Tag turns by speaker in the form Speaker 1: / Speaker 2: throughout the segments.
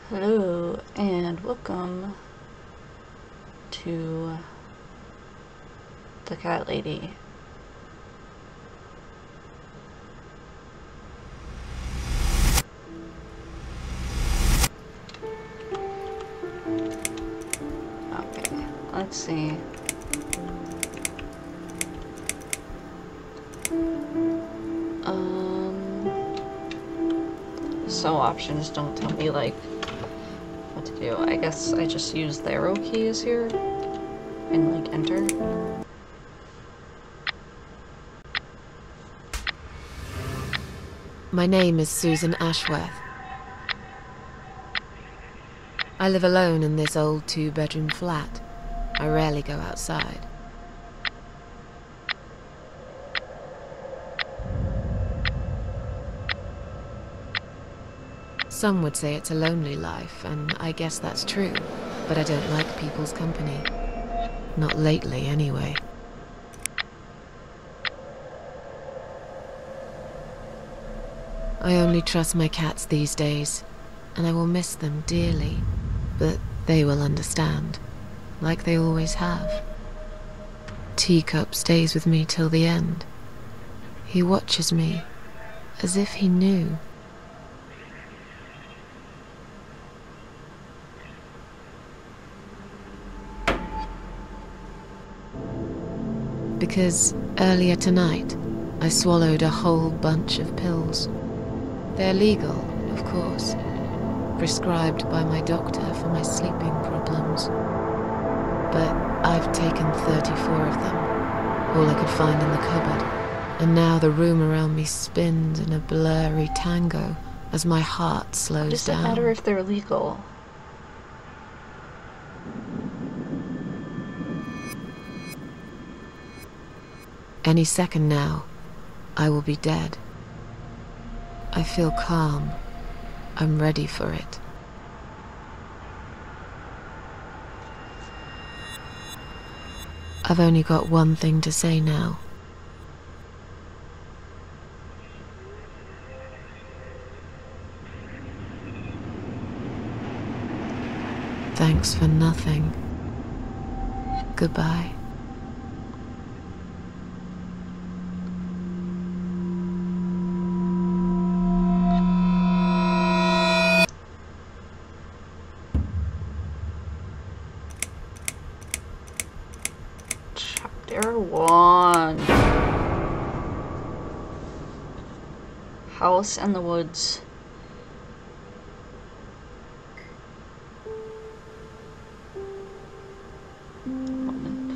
Speaker 1: Hello and welcome to the cat lady. Okay, let's see. So options don't tell me like what to do. I guess I just use the arrow keys here and like enter.
Speaker 2: My name is Susan Ashworth. I live alone in this old two-bedroom flat. I rarely go outside. Some would say it's a lonely life, and I guess that's true, but I don't like people's company. Not lately, anyway. I only trust my cats these days, and I will miss them dearly, but they will understand, like they always have. Teacup stays with me till the end. He watches me, as if he knew. Because earlier tonight, I swallowed a whole bunch of pills. They're legal, of course, prescribed by my doctor for my sleeping problems. But I've taken 34 of them, all I could find in the cupboard, and now the room around me spins in a blurry tango as my heart slows
Speaker 1: Does
Speaker 2: down.
Speaker 1: it matter if they're legal?
Speaker 2: Any second now, I will be dead. I feel calm. I'm ready for it. I've only got one thing to say now. Thanks for nothing. Goodbye.
Speaker 1: Chapter 1. House in the woods. Moment.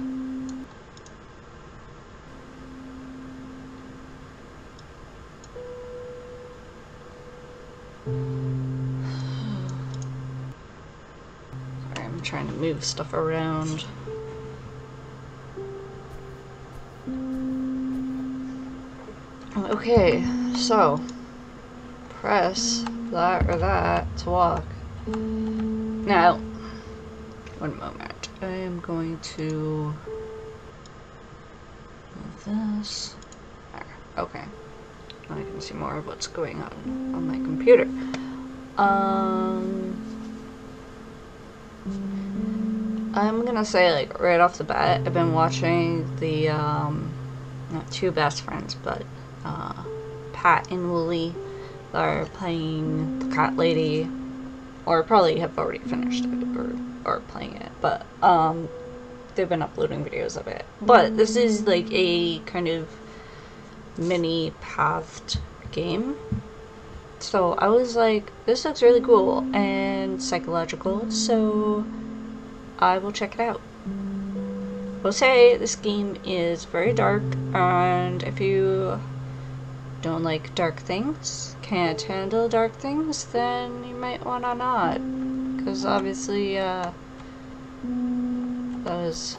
Speaker 1: Sorry, I'm trying to move stuff around. Okay, so press that or that to walk. Now, one moment. I am going to move this. There. Okay. Now I can see more of what's going on my computer. I'm gonna say, like, right off the bat, I've been watching the, not two best friends, but Pat and Wooly are playing the cat lady, or probably have already finished it, or playing it, but they've been uploading videos of it. But this is like a kind of mini pathed game, so I was like, this looks really cool and psychological, so I will check it out. I will say this game is very dark, and if you don't like dark things, can't handle dark things, then you might wanna not, because obviously that was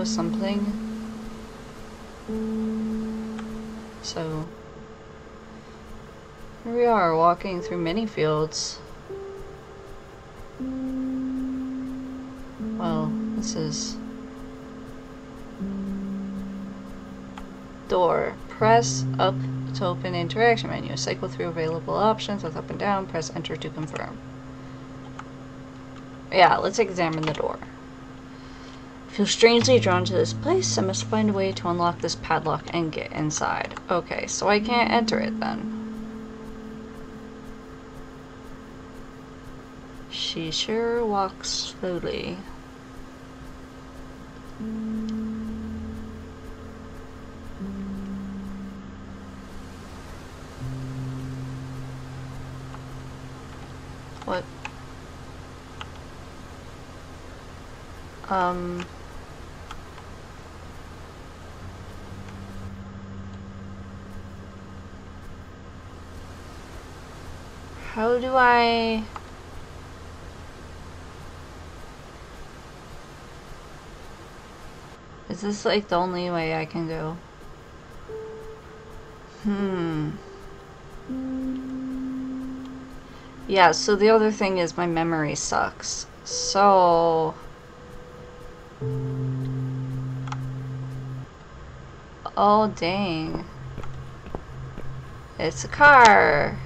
Speaker 1: something. So here we are, walking through many fields. Well, this is door. Press up to open interaction menu. Cycle through available options with up and down. Press enter to confirm. Yeah, let's examine the door. I feel strangely drawn to this place. I must find a way to unlock this padlock and get inside. Okay, so I can't enter it then. She sure walks slowly. What? How do I... Is this like the only way I can go? Yeah, so the other thing is my memory sucks. So... Oh, dang. It's a car.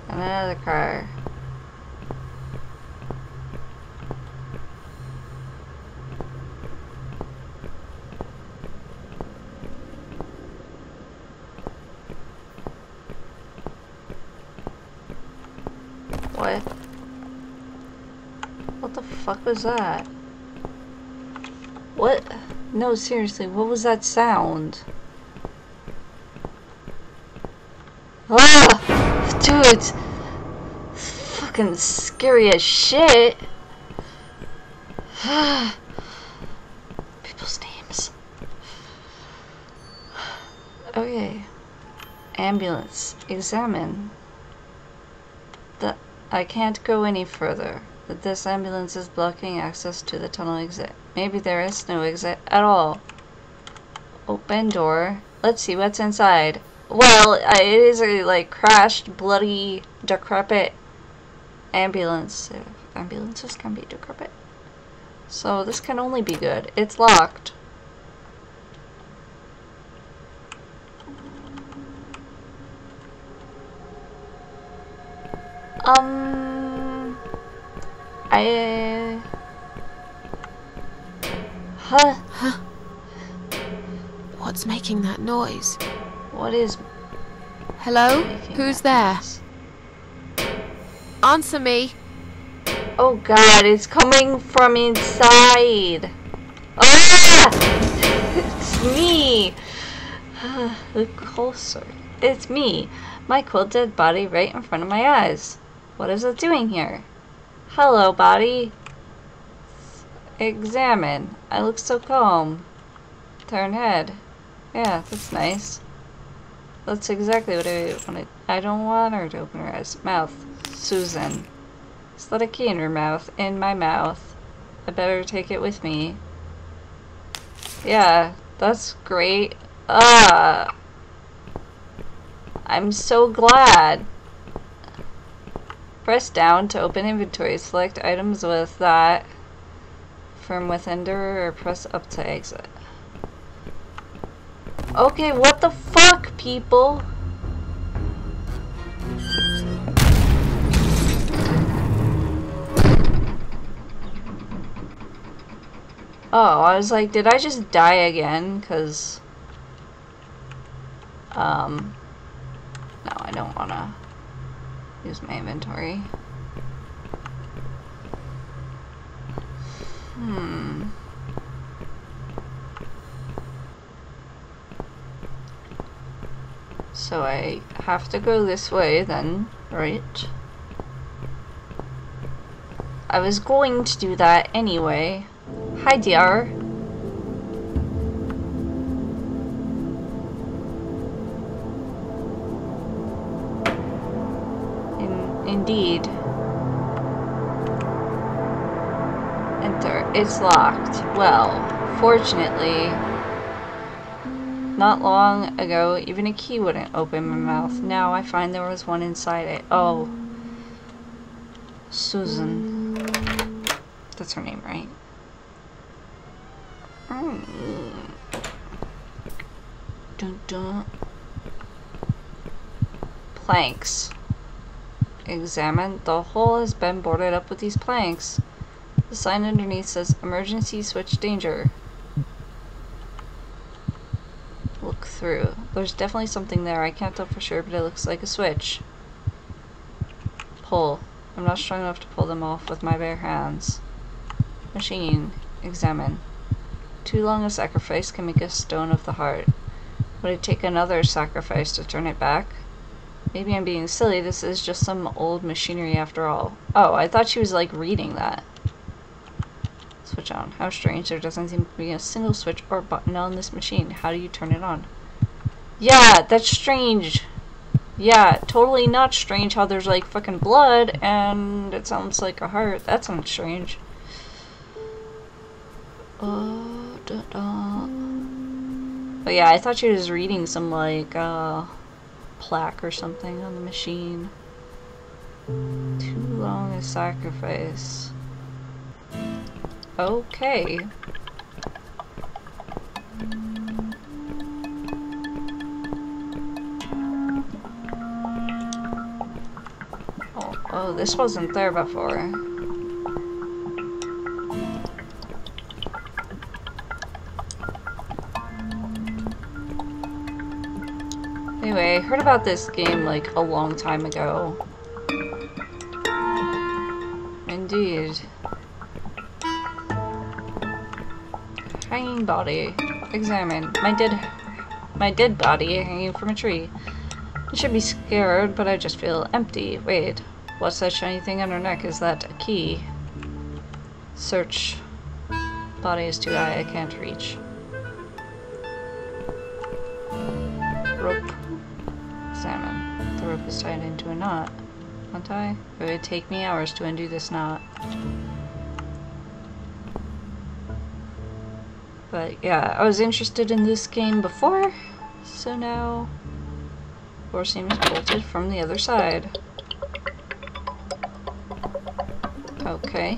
Speaker 1: And another car. What? What the fuck was that? What? No, seriously, what was that sound? Ah! Dude! It's fucking scary as shit! People's names. Okay. Ambulance. Examine. I can't go any further. This ambulance is blocking access to the tunnel exit. Maybe there is no exit at all. Open door. Let's see what's inside. Well, it is a, like, crashed, bloody, decrepit ambulance. Ambulances can be decrepit. So this can only be good. It's locked.
Speaker 2: Huh? What's making that noise?
Speaker 1: What is...
Speaker 2: Hello? Who's there? Answer me!
Speaker 1: Oh god, it's coming from inside! Ah! It's me! Look closer. It's me. My cold dead body right in front of my eyes. What is it doing here? Hello, body. Examine. I look so calm. Turn head. Yeah, that's nice. That's exactly what I wanted. I don't want her to open her eyes. Mouth. Susan. Slid a key in her mouth. In my mouth. I better take it with me. Yeah, that's great. I'm so glad. Press down to open inventory. Select items with that from within door or press up to exit. Okay, what the fuck, people? Oh, I was like, did I just die again? 'Cause no, I don't wanna use my inventory. So I have to go this way then, right? I was going to do that anyway. Hi, DR. Indeed. Enter. It's locked. Well, fortunately, not long ago, even a key wouldn't open my mouth. Now I find there was one inside it. Oh. Susan. That's her name, right? Dun dun. Planks. Examine. The hole has been boarded up with these planks. The sign underneath says emergency switch danger. Look through. There's definitely something there. I can't tell for sure, but it looks like a switch. Pull. I'm not strong enough to pull them off with my bare hands. Machine. Examine. Too long a sacrifice can make a stone of the heart. Would it take another sacrifice to turn it back? Maybe I'm being silly. This is just some old machinery after all. Oh, I thought she was like reading that. Switch on. How strange. There doesn't seem to be a single switch or button on this machine. How do you turn it on? Yeah, that's strange. Yeah, totally not strange how there's like fucking blood and it sounds like a heart. That sounds strange. But yeah, I thought she was reading some like plaque or something on the machine. Too long a sacrifice. Okay. Oh, this wasn't there before. Anyway, I heard about this game like a long time ago. Indeed. Hanging body. Examine. My dead body hanging from a tree. I should be scared, but I just feel empty. Wait, what's that shiny thing on her neck? Is that a key? Search. Body is too high, I can't reach. Rope. Examine. The rope is tied into a knot. Untie? It would take me hours to undo this knot. But yeah, I was interested in this game before, so now door seems bolted from the other side. Okay.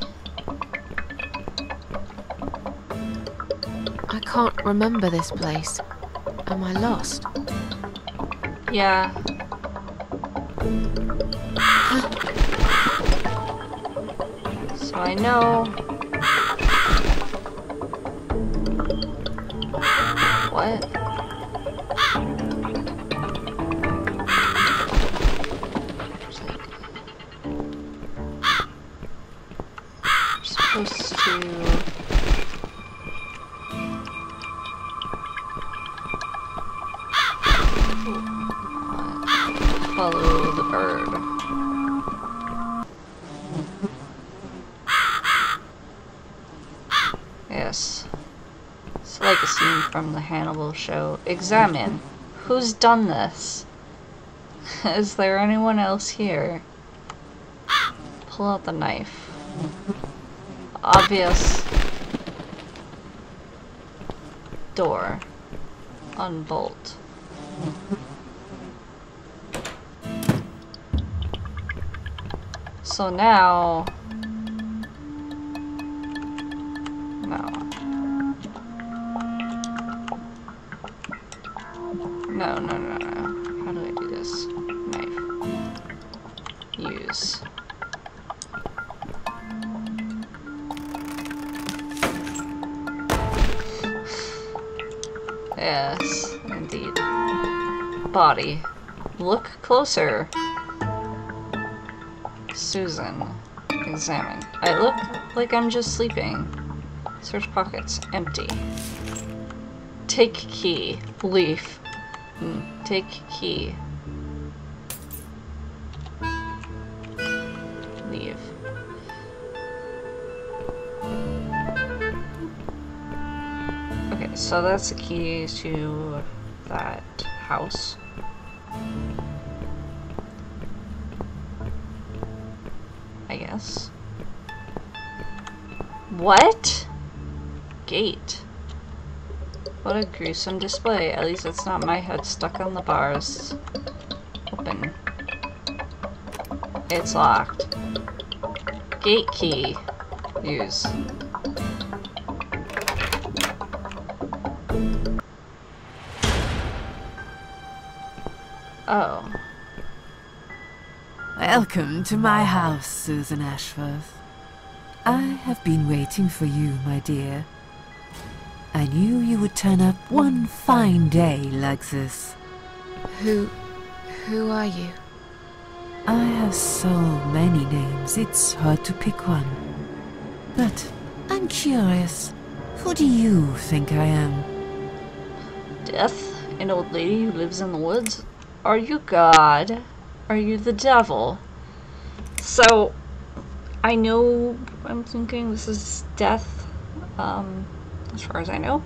Speaker 2: I can't remember this place. Am I lost?
Speaker 1: Yeah. So I know. What? We're supposed to follow the bird. Yes. It's like a scene from the Hannibal show. Examine. Who's done this? Is there anyone else here? Pull out the knife. Obvious. Door. Unbolt. So now... No. No. How do I do this? Knife. Use. Yes, indeed. Body. Look closer. Susan. Examine. I look like I'm just sleeping. Search pockets. Empty. Take key. Leaf. Take key. Leave. Okay, so that's the key to that house. I guess. What? Gate. What a gruesome display. At least it's not my head stuck on the bars. Open. It's locked. Gate key. Use. Oh.
Speaker 3: Welcome to my house, Susan Ashworth. I have been waiting for you, my dear. I knew you would turn up one fine day like this.
Speaker 2: Who are you?
Speaker 3: I have so many names, it's hard to pick one. But I'm curious, who do you think I am?
Speaker 1: Death? An old lady who lives in the woods? Are you God? Are you the devil? So, I know, I'm thinking this is Death, as far as I know.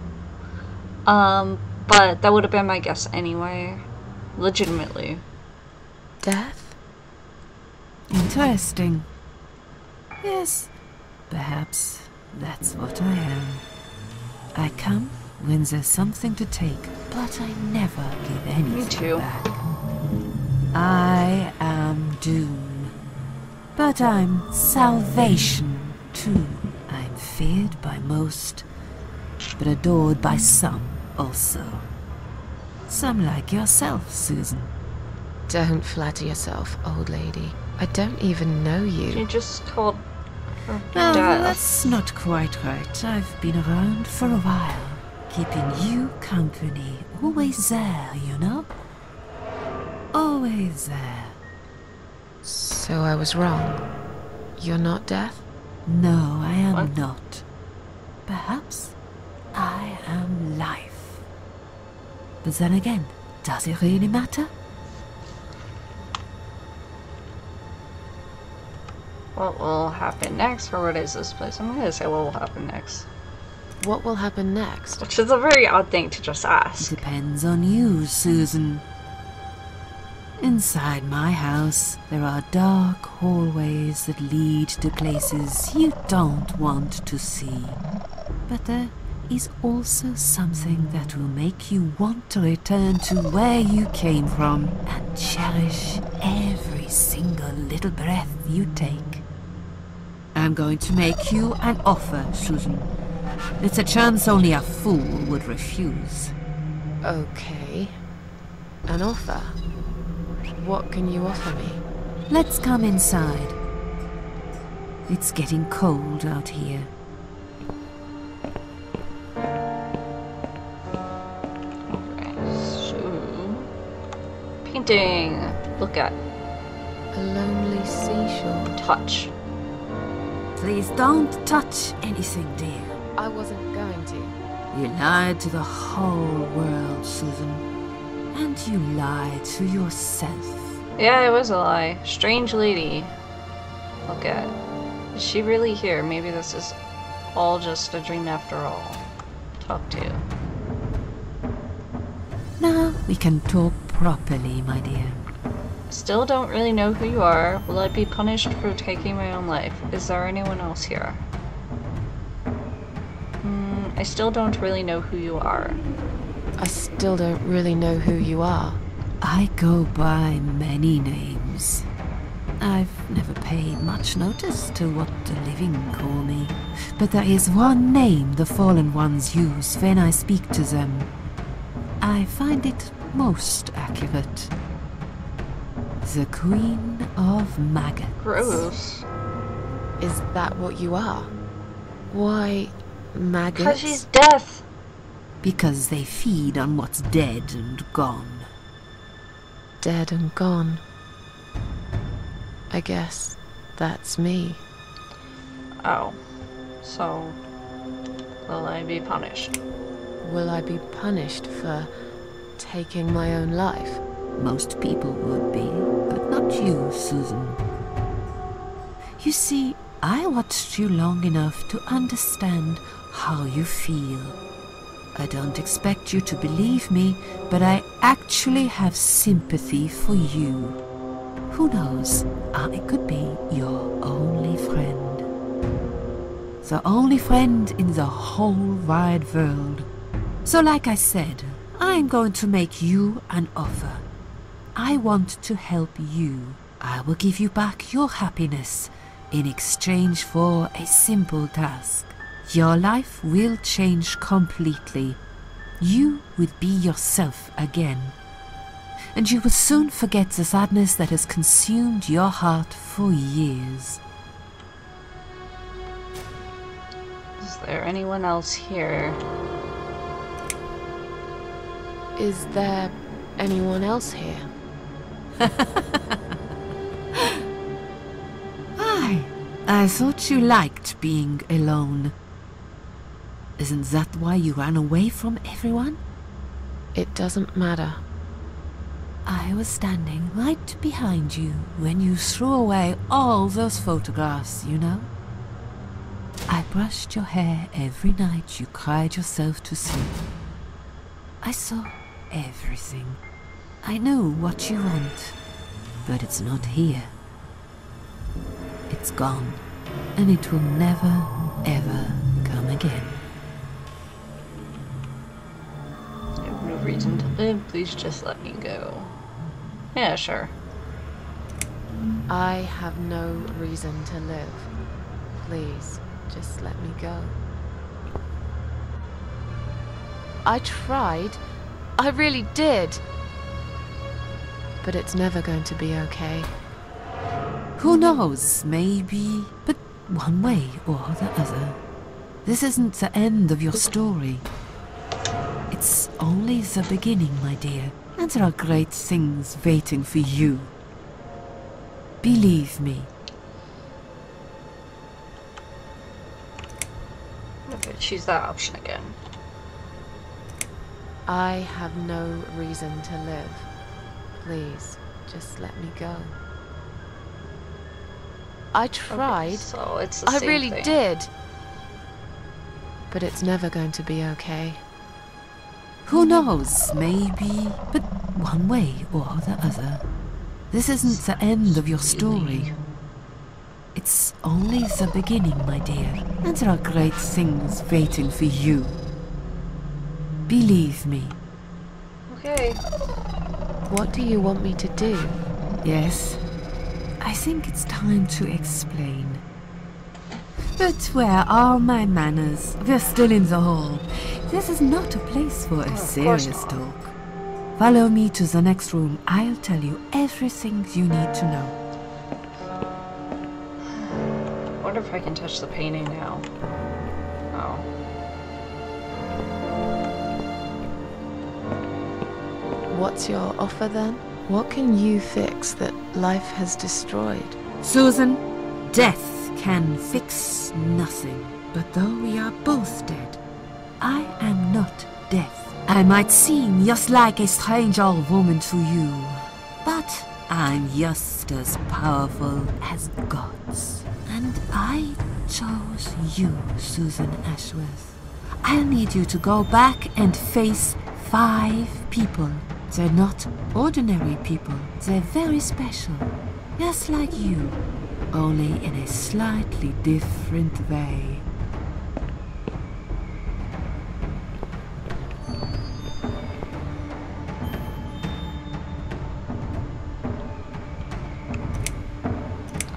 Speaker 1: But that would have been my guess anyway. Legitimately.
Speaker 2: Death?
Speaker 3: Interesting. Yes, perhaps that's what I am. I come when there's something to take, but I never give anything back. I am doom, but I'm salvation too. I'm feared by most, but adored by some also. Some like yourself, Susan.
Speaker 2: Don't flatter yourself, old lady. I don't even know you.
Speaker 1: She just called her
Speaker 3: Well,
Speaker 1: Death.
Speaker 3: that's not quite right. I've been around for a while, keeping you company. Always there, you know? Always there.
Speaker 2: So I was wrong. You're not Death?
Speaker 3: No, I am
Speaker 1: What?
Speaker 3: not. Perhaps I am life. But then again, does it really matter?
Speaker 1: What will happen next, or what is this place? I'm gonna say what will happen next.
Speaker 2: What will happen next?
Speaker 1: Which is a very odd thing to just ask.
Speaker 3: Depends on you, Susan. Inside my house, there are dark hallways that lead to places you don't want to see. But there is also something that will make you want to return to where you came from and cherish every single little breath you take. I'm going to make you an offer, Susan. It's a chance only a fool would refuse.
Speaker 2: Okay. An offer? What can you offer me?
Speaker 3: Let's come inside. It's getting cold out here.
Speaker 1: Okay, so painting. Look at.
Speaker 2: A lonely seashore.
Speaker 1: Touch.
Speaker 3: Please don't touch anything, dear.
Speaker 2: I wasn't going to.
Speaker 3: You lied to the whole world, Susan. And you lied to yourself.
Speaker 1: Yeah, it was a lie. Strange lady. Look at. Is she really here? Maybe this is all just a dream after all. Talk to.
Speaker 3: Now we can talk properly, my dear.
Speaker 1: Still don't really know who you are. Will I be punished for taking my own life? Is there anyone else here? I still don't really know who you are.
Speaker 2: I still don't really know who you are.
Speaker 3: I go by many names. I've never paid much notice to what the living call me. But there is one name the fallen ones use when I speak to them. I find it most accurate. The Queen of Maggots.
Speaker 1: Gross.
Speaker 2: Is that what you are? Why, maggots?
Speaker 1: Because she's death.
Speaker 3: Because they feed on what's dead and gone.
Speaker 2: Dead and gone. I guess that's me.
Speaker 1: Oh. So, will I be punished?
Speaker 2: Will I be punished for taking my own life?
Speaker 3: Most people would be, but not you, Susan. You see, I watched you long enough to understand how you feel. I don't expect you to believe me, but I actually have sympathy for you. Who knows, I could be your only friend. The only friend in the whole wide world. So like I said, I'm going to make you an offer. I want to help you. I will give you back your happiness in exchange for a simple task. Your life will change completely. You will be yourself again. and you will soon forget the sadness that has consumed your heart for years.
Speaker 1: Is there anyone else here?
Speaker 2: Is there anyone else here?
Speaker 3: I thought you liked being alone. Isn't that why you ran away from everyone?
Speaker 2: It doesn't matter.
Speaker 3: I was standing right behind you when you threw away all those photographs, you know? I brushed your hair every night you cried yourself to sleep. I saw everything. I knew what you want, but it's not here. It's gone, and it will never, ever come again.
Speaker 1: I have no reason to live. Please just let me go. Yeah, sure.
Speaker 2: I have no reason to live. Please, just let me go. I tried. I really did. But it's never going to be okay.
Speaker 3: Who knows, maybe, but one way or the other. This isn't the end of your story. It's only the beginning, my dear, and there are great things waiting for you. Believe me.
Speaker 1: Okay, choose that option again.
Speaker 2: I have no reason to live. Please, just let me go. I tried.
Speaker 1: Okay, so it's the
Speaker 2: I
Speaker 1: same
Speaker 2: really
Speaker 1: thing.
Speaker 2: did. But it's never going to be okay.
Speaker 3: Who knows, maybe, but one way or the other. This isn't the end of your story. It's only the beginning, my dear, and there are great things waiting for you. Believe me.
Speaker 1: Okay.
Speaker 2: What do you want me to do?
Speaker 3: Yes, I think it's time to explain. But where are my manners? We're still in the hall. This is not a place for a serious talk. Follow me to the next room. I'll tell you everything you need to know.
Speaker 1: I wonder if I can touch the painting now. Oh.
Speaker 2: What's your offer then? What can you fix that life has destroyed?
Speaker 3: Susan, death can fix nothing. But though we are both dead, I am not death. I might seem just like a strange old woman to you, but I'm just as powerful as gods. And I chose you, Susan Ashworth. I'll need you to go back and face 5 people. They're not ordinary people. They're very special. Just like you, only in a slightly different way.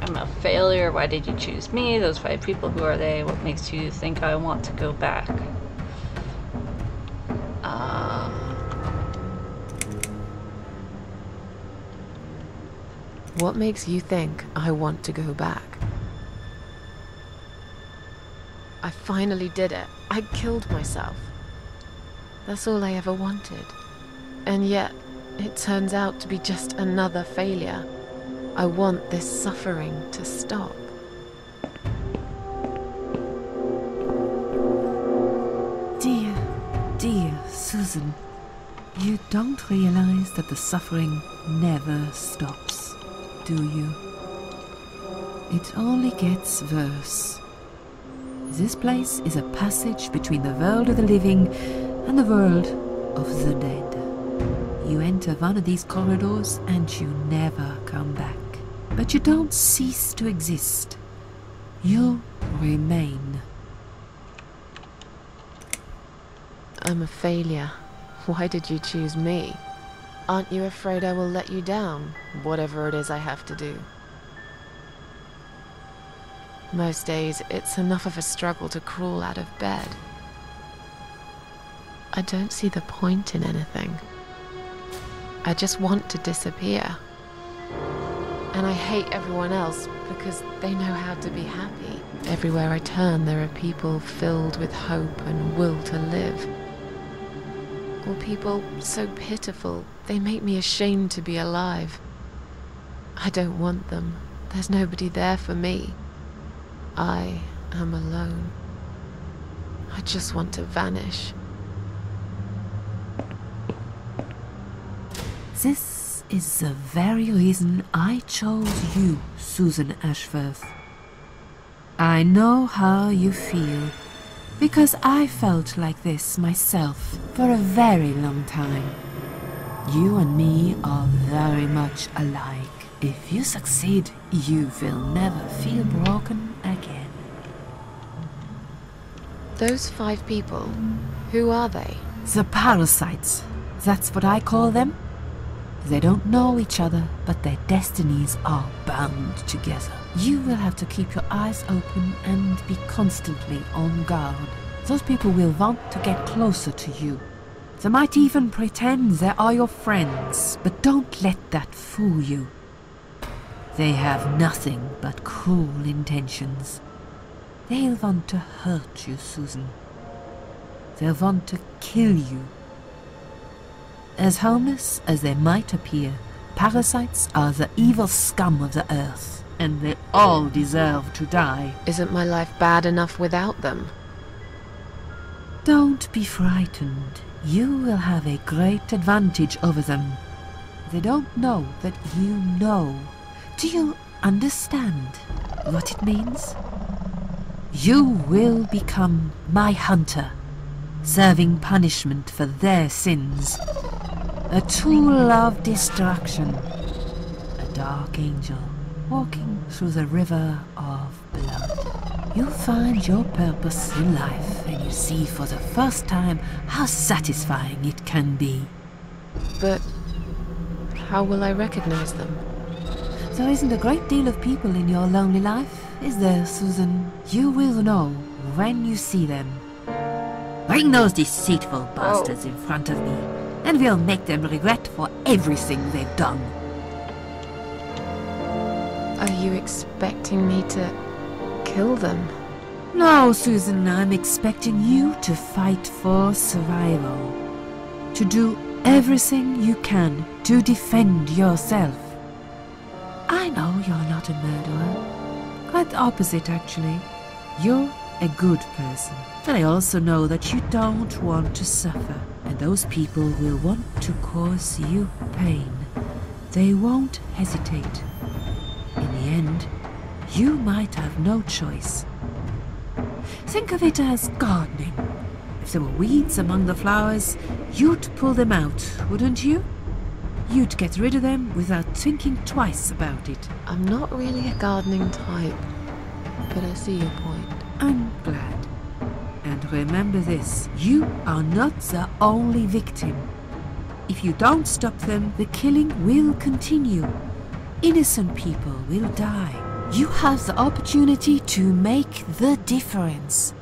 Speaker 1: I'm a failure. Why did you choose me? Those 5 people, who are they? What makes you think I want to go back?
Speaker 2: What makes you think I want to go back? I finally did it. I killed myself. That's all I ever wanted. And yet, it turns out to be just another failure. I want this suffering to stop.
Speaker 3: Dear Susan, you don't realize that the suffering never stops, do you? It only gets worse. This place is a passage between the world of the living and the world of the dead. You enter one of these corridors and you never come back. But you don't cease to exist. You remain.
Speaker 2: I'm a failure. Why did you choose me? Aren't you afraid I will let you down, whatever it is I have to do? Most days, it's enough of a struggle to crawl out of bed. I don't see the point in anything. I just want to disappear. And I hate everyone else because they know how to be happy. Everywhere I turn, there are people filled with hope and will to live. Or people so pitiful, they make me ashamed to be alive. I don't want them. There's nobody there for me. I am alone. I just want to vanish.
Speaker 3: This is the very reason I chose you, Susan Ashworth. I know how you feel, because I felt like this myself for a very long time. You and me are very much alike. If you succeed, you will never feel broken again.
Speaker 2: Those 5 people, who are they?
Speaker 3: The parasites, that's what I call them. They don't know each other, but their destinies are bound together. You will have to keep your eyes open and be constantly on guard. Those people will want to get closer to you. They might even pretend they are your friends, but don't let that fool you. They have nothing but cruel intentions. They'll want to hurt you, Susan. They'll want to kill you. As harmless as they might appear, parasites are the evil scum of the earth, and they all deserve to die.
Speaker 2: Isn't my life bad enough without them?
Speaker 3: Don't be frightened. You will have a great advantage over them. They don't know that you know. Do you understand what it means? You will become my hunter, serving punishment for their sins. A tool of destruction. A dark angel walking through the river of blood. You find your purpose in life and you see for the first time how satisfying it can be.
Speaker 2: But how will I recognize them?
Speaker 3: There isn't a great deal of people in your lonely life, is there, Susan? You will know when you see them. Bring those deceitful bastards in front of me, and we'll make them regret for everything they've done.
Speaker 2: Are you expecting me to kill them?
Speaker 3: No, Susan, I'm expecting you to fight for survival. To do everything you can to defend yourself. I know you're not a murderer. Quite the opposite, actually. You're a good person. But I also know that you don't want to suffer. And those people will want to cause you pain. They won't hesitate. In the end, you might have no choice. Think of it as gardening. If there were weeds among the flowers, you'd pull them out, wouldn't you? You'd get rid of them without thinking twice about it.
Speaker 2: I'm not really a gardening type, but I see your point.
Speaker 3: I'm glad. And remember this, you are not the only victim. If you don't stop them, the killing will continue. Innocent people will die. You have the opportunity to make the difference.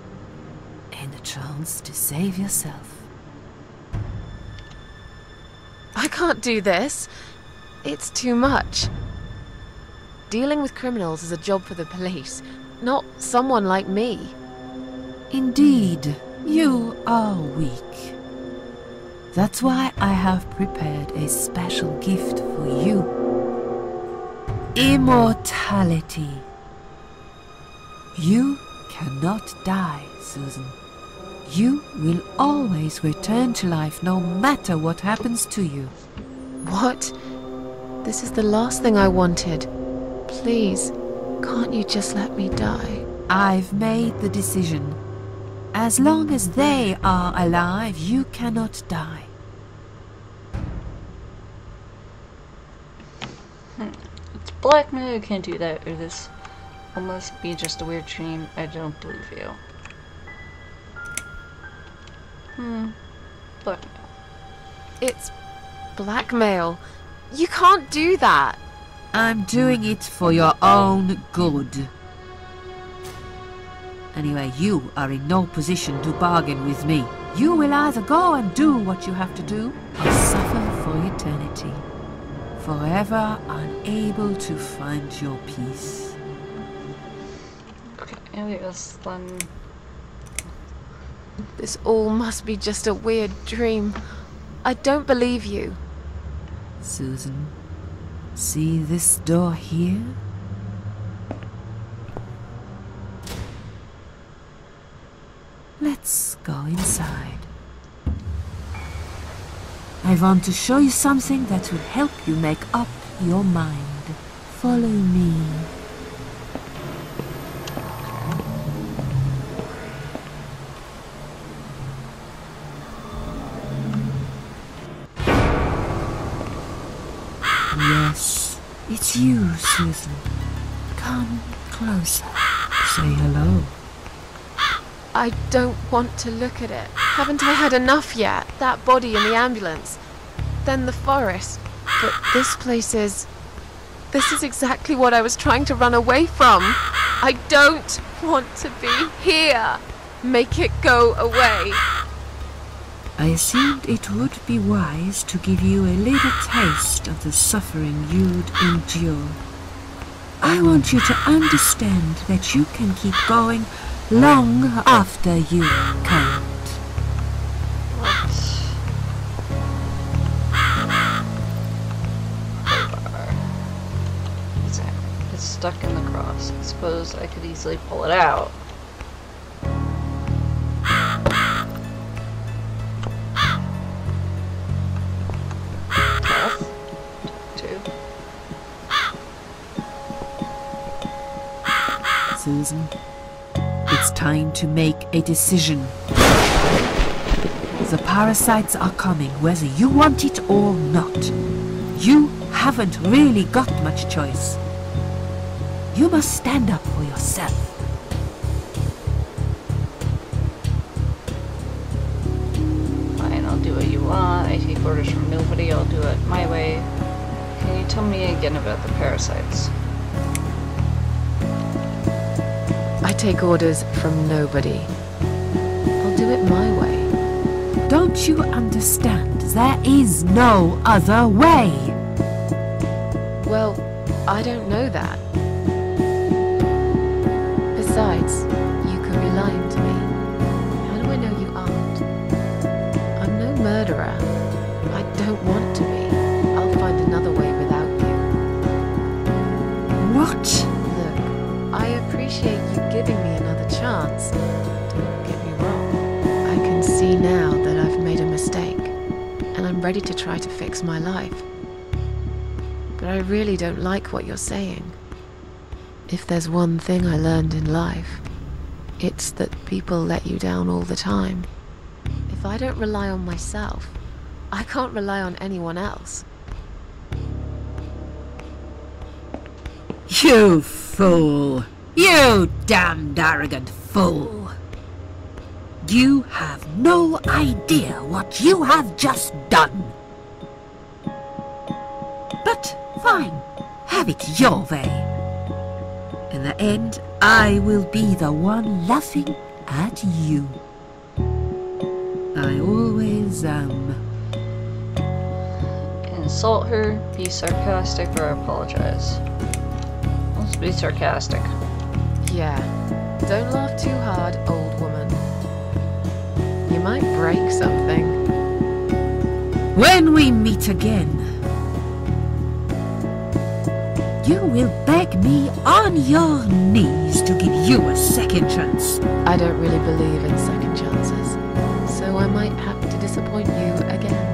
Speaker 3: And a chance to save yourself.
Speaker 2: I can't do this. It's too much. Dealing with criminals is a job for the police, not someone like me.
Speaker 3: Indeed, you are weak. That's why I have prepared a special gift for you. Immortality. You cannot die, Susan. You will always return to life no matter what happens to you.
Speaker 2: What? This is the last thing I wanted. Please, can't you just let me die?
Speaker 3: I've made the decision. As long as they are alive, you cannot die.
Speaker 1: It's blackmail, you can't do that, or this will must be just a weird dream. I don't believe you. Blackmail.
Speaker 2: It's blackmail. You can't do that.
Speaker 3: I'm doing it for your own good. Anyway, you are in no position to bargain with me. You will either go and do what you have to do, or suffer for eternity, forever unable to find your peace.
Speaker 1: Okay, wait, let's then...
Speaker 2: This all must be just a weird dream. I don't believe you.
Speaker 3: Susan, see this door here? Let's go inside. I want to show you something that will help you make up your mind. Follow me. Yes, it's you, Susan. Come closer. Say hello.
Speaker 2: I don't want to look at it. Haven't I had enough yet? That body in the ambulance. Then the forest. But this place is... This is exactly what I was trying to run away from. I don't want to be here. Make it go away.
Speaker 3: I assumed it would be wise to give you a little taste of the suffering you'd endure. I want you to understand that you can keep going long after you can't.
Speaker 1: What? It's stuck in the cross. I suppose I could easily pull it out.
Speaker 3: Susan, it's time to make a decision. The parasites are coming, whether you want it or not. You haven't really got much choice. You must stand up for yourself.
Speaker 1: Fine, I'll do what you want. I take orders from nobody. I'll do it my way. Can you tell me again about the parasites?
Speaker 2: I take orders from nobody. I'll do it my way.
Speaker 3: Don't you understand? There is no other way.
Speaker 2: Well, I don't know that. Besides, you could be lying to me. How do I know you aren't? I'm no murderer. I don't want to be. I'll find another way without you.
Speaker 3: What?
Speaker 2: Look, I appreciate you giving me another chance. Don't get me wrong. I can see now that I've made a mistake, and I'm ready to try to fix my life. But I really don't like what you're saying. If there's one thing I learned in life, it's that people let you down all the time. If I don't rely on myself, I can't rely on anyone else.
Speaker 3: You fool! You damned arrogant fool! You have no idea what you have just done. But fine, have it your way. In the end, I will be the one laughing at you. I always am.
Speaker 1: Insult her, be sarcastic, or apologize. Let's be sarcastic.
Speaker 2: Yeah, don't laugh too hard, old woman. You might break something.
Speaker 3: When we meet again, you will beg me on your knees to give you a second chance.
Speaker 2: I don't really believe in second chances, so I might have to disappoint you again.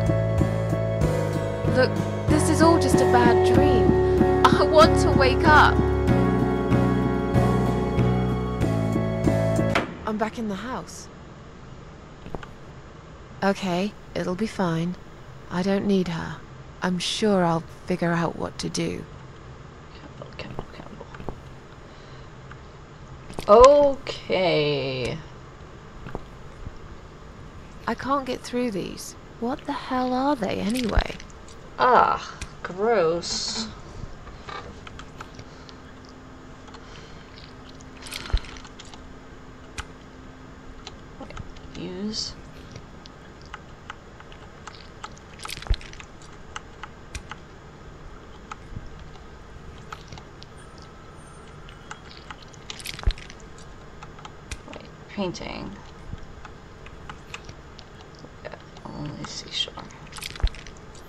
Speaker 2: Look, this is all just a bad dream. I want to wake up. I'm back in the house. Okay, it'll be fine. I don't need her. I'm sure I'll figure out what to do.
Speaker 1: Campbell. Okay.
Speaker 2: I can't get through these. What the hell are they anyway?
Speaker 1: Ah, gross. Use. painting. Yeah, only seashore.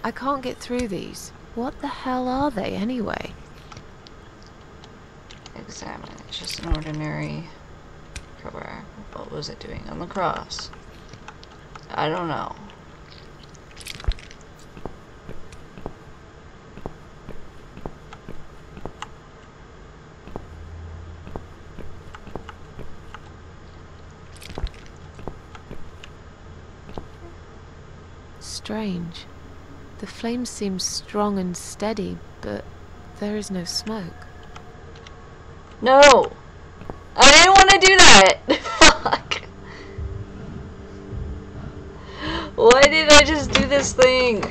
Speaker 2: I can't get through these. What the hell are they anyway?
Speaker 1: Examine. It's just an ordinary crowbar. What was it doing on the cross? I don't know.
Speaker 2: Strange. The flame seems strong and steady, but there is no smoke.
Speaker 1: No! I didn't want to do that! Fuck! Why did I just do this thing?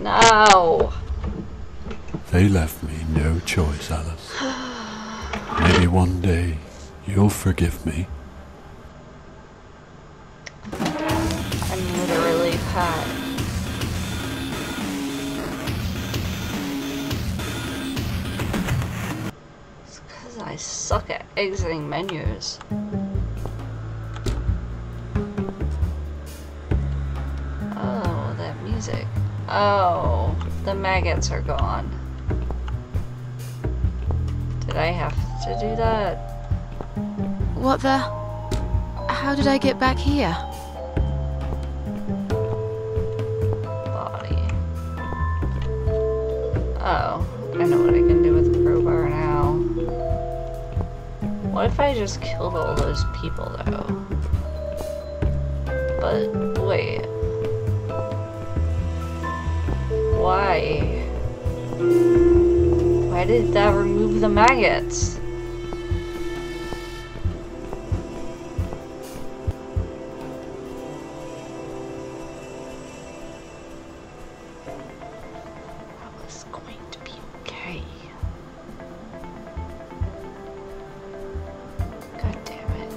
Speaker 1: No!
Speaker 4: They left me no choice, Alice. Maybe one day you'll forgive me.
Speaker 1: I'm literally Pat. It's because I suck at exiting menus. Oh, that music. Oh, the maggots are gone. Did I have to do that?
Speaker 2: What the? How did I get back here?
Speaker 1: Body. Oh, I know what I can do with the crowbar now. What if I just killed all those people, though? But, wait. Why? Why did that remove the maggots? I was going to be okay. God damn it.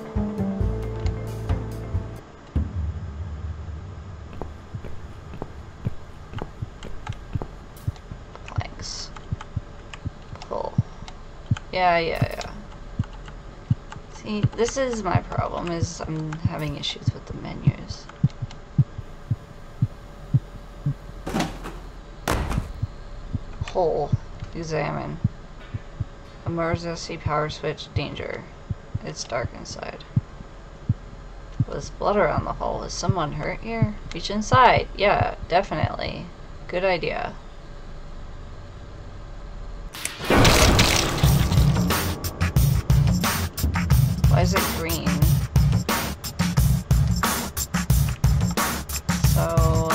Speaker 1: Planks. Pull. Yeah. See, this is my problem, is I'm having issues with the menus. Hole. Examine. Emergency power switch. Danger. It's dark inside. There's blood around the hole. Is someone hurt here? Reach inside. Yeah, definitely. Good idea. Why is it green? So,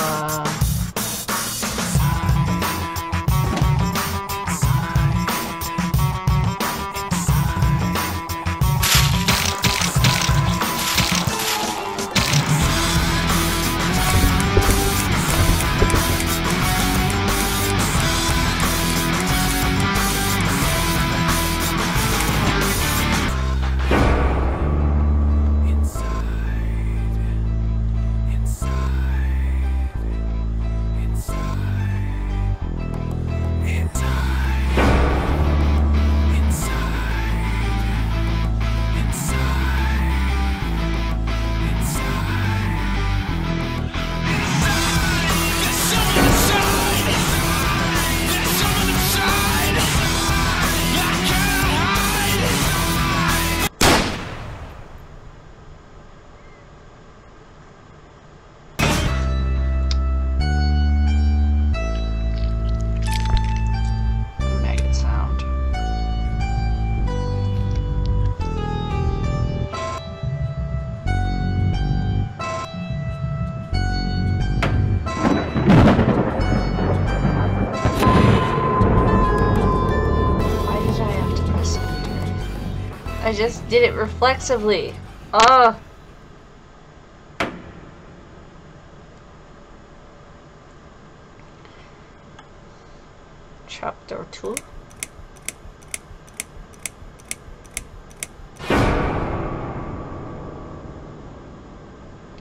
Speaker 1: maggot sound. Why did I have to press enter? I just did it reflexively. Ah. Chapter 2.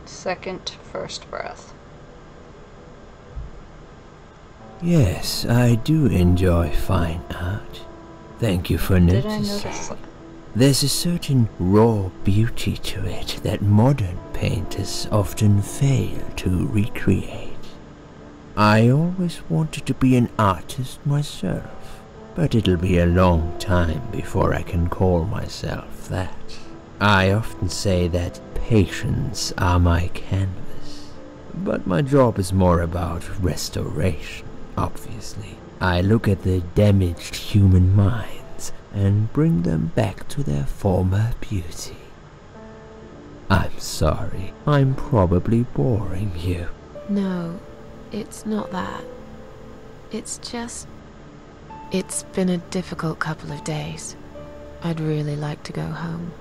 Speaker 1: Second first breath.
Speaker 5: Yes, I do enjoy fine art. Thank you for
Speaker 1: Did I
Speaker 5: noticing.
Speaker 1: notice that?
Speaker 5: There's a certain raw beauty to it that modern painters often fail to recreate. I always wanted to be an artist myself, but it'll be a long time before I can call myself that. I often say that patients are my canvas, but my job is more about restoration, obviously. I look at the damaged human minds and bring them back to their former beauty. I'm sorry, I'm probably boring you.
Speaker 2: No, it's not that. It's just... It's been a difficult couple of days. I'd really like to go home.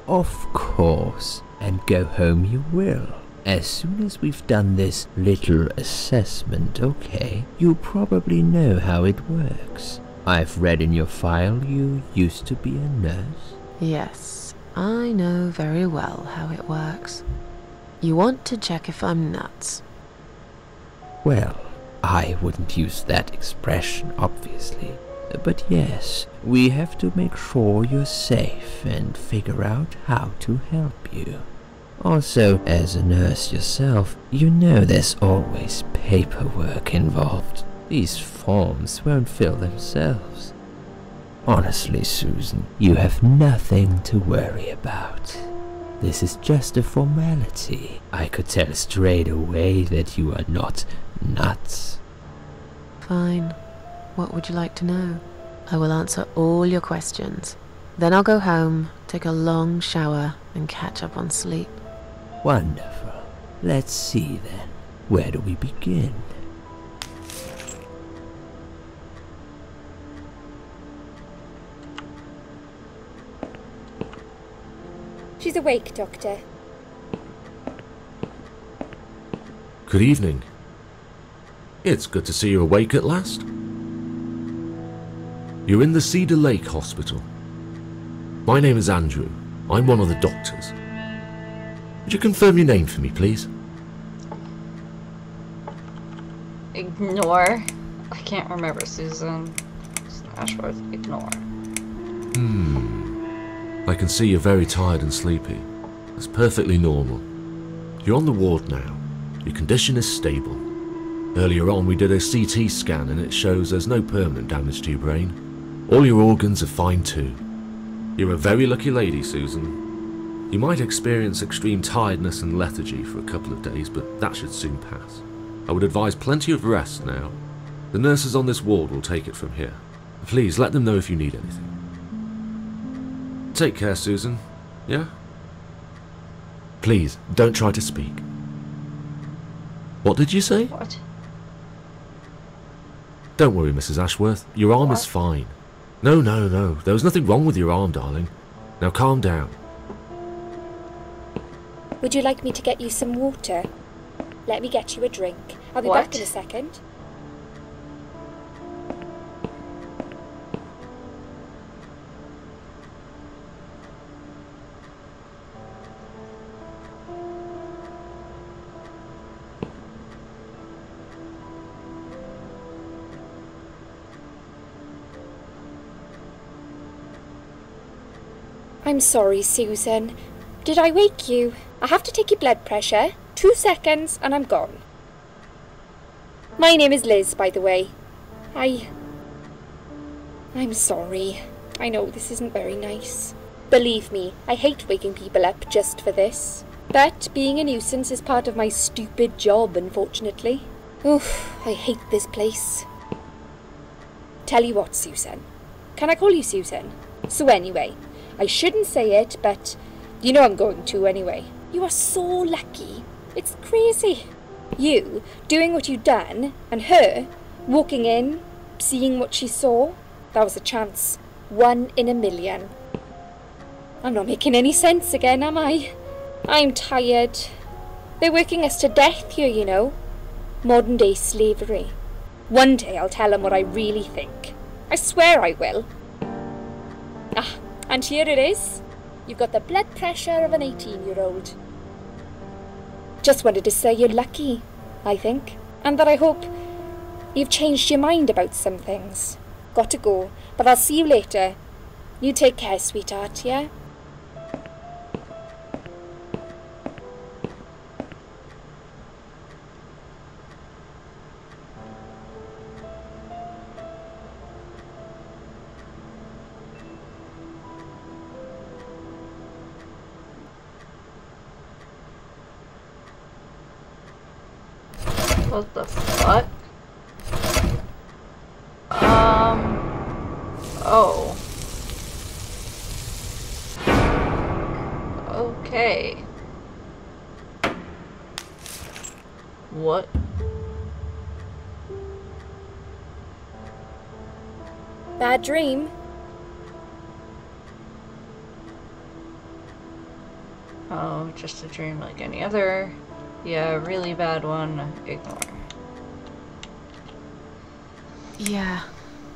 Speaker 5: Of course, and go home you will. As soon as we've done this little assessment, okay? You probably know how it works. I've read in your file you used to be a nurse.
Speaker 2: Yes, I know very well how it works. You want to check if I'm nuts.
Speaker 5: Well, I wouldn't use that expression, obviously. But yes, we have to make sure you're safe and figure out how to help you. Also, as a nurse yourself, you know there's always paperwork involved. These forms won't fill themselves. Honestly, Susan, you have nothing to worry about. This is just a formality. I could tell straight away that you are not nuts.
Speaker 2: Fine. What would you like to know? I will answer all your questions. Then I'll go home, take a long shower, and catch up on sleep.
Speaker 5: Wonderful. Let's see then. Where do we begin?
Speaker 6: She's awake, Doctor.
Speaker 7: Good evening. It's good to see you awake at last. You're in the Cedar Lake Hospital. My name is Andrew. I'm one of the doctors. Would you confirm your name for me, please?
Speaker 1: Ignore. I can't remember, Susan. Ashworth, ignore.
Speaker 7: I can see you're very tired and sleepy. That's perfectly normal. You're on the ward now. Your condition is stable. Earlier on we did a CT scan and it shows there's no permanent damage to your brain. All your organs are fine too. You're a very lucky lady, Susan. You might experience extreme tiredness and lethargy for a couple of days, but that should soon pass. I would advise plenty of rest now. The nurses on this ward will take it from here. Please let them know if you need anything. Take care, Susan. Yeah? Please, don't try to speak. What did you say?
Speaker 1: What?
Speaker 7: Don't worry, Mrs. Ashworth. Your arm is fine. No. There was nothing wrong with your arm, darling. Now calm down.
Speaker 6: Would you like me to get you some water? Let me get you a drink. I'll be back in a second. I'm sorry, Susan. Did I wake you? I have to take your blood pressure. 2 seconds and I'm gone. My name is Liz, by the way. I'm sorry. I know this isn't very nice. Believe me, I hate waking people up just for this. But being a nuisance is part of my stupid job, unfortunately. Oof, I hate this place. Tell you what, Susan. Can I call you Susan? So anyway, I shouldn't say it, but you know I'm going to anyway. You are so lucky. It's crazy. You doing what you've done, and her walking in, seeing what she saw. That was a chance. 1 in a million. I'm not making any sense again, am I? I'm tired. They're working us to death here, you know. Modern day slavery. One day I'll tell them what I really think. I swear I will. Ah, and here it is. You've got the blood pressure of an 18-year-old. Just wanted to say you're lucky, I think. And that I hope you've changed your mind about some things. Got to go, but I'll see you later. You take care, sweetheart, yeah?
Speaker 1: What the fuck? Oh. Okay. What?
Speaker 6: Bad dream?
Speaker 1: Oh, just a dream like any other. Yeah, really bad one. Ignore.
Speaker 2: Yeah,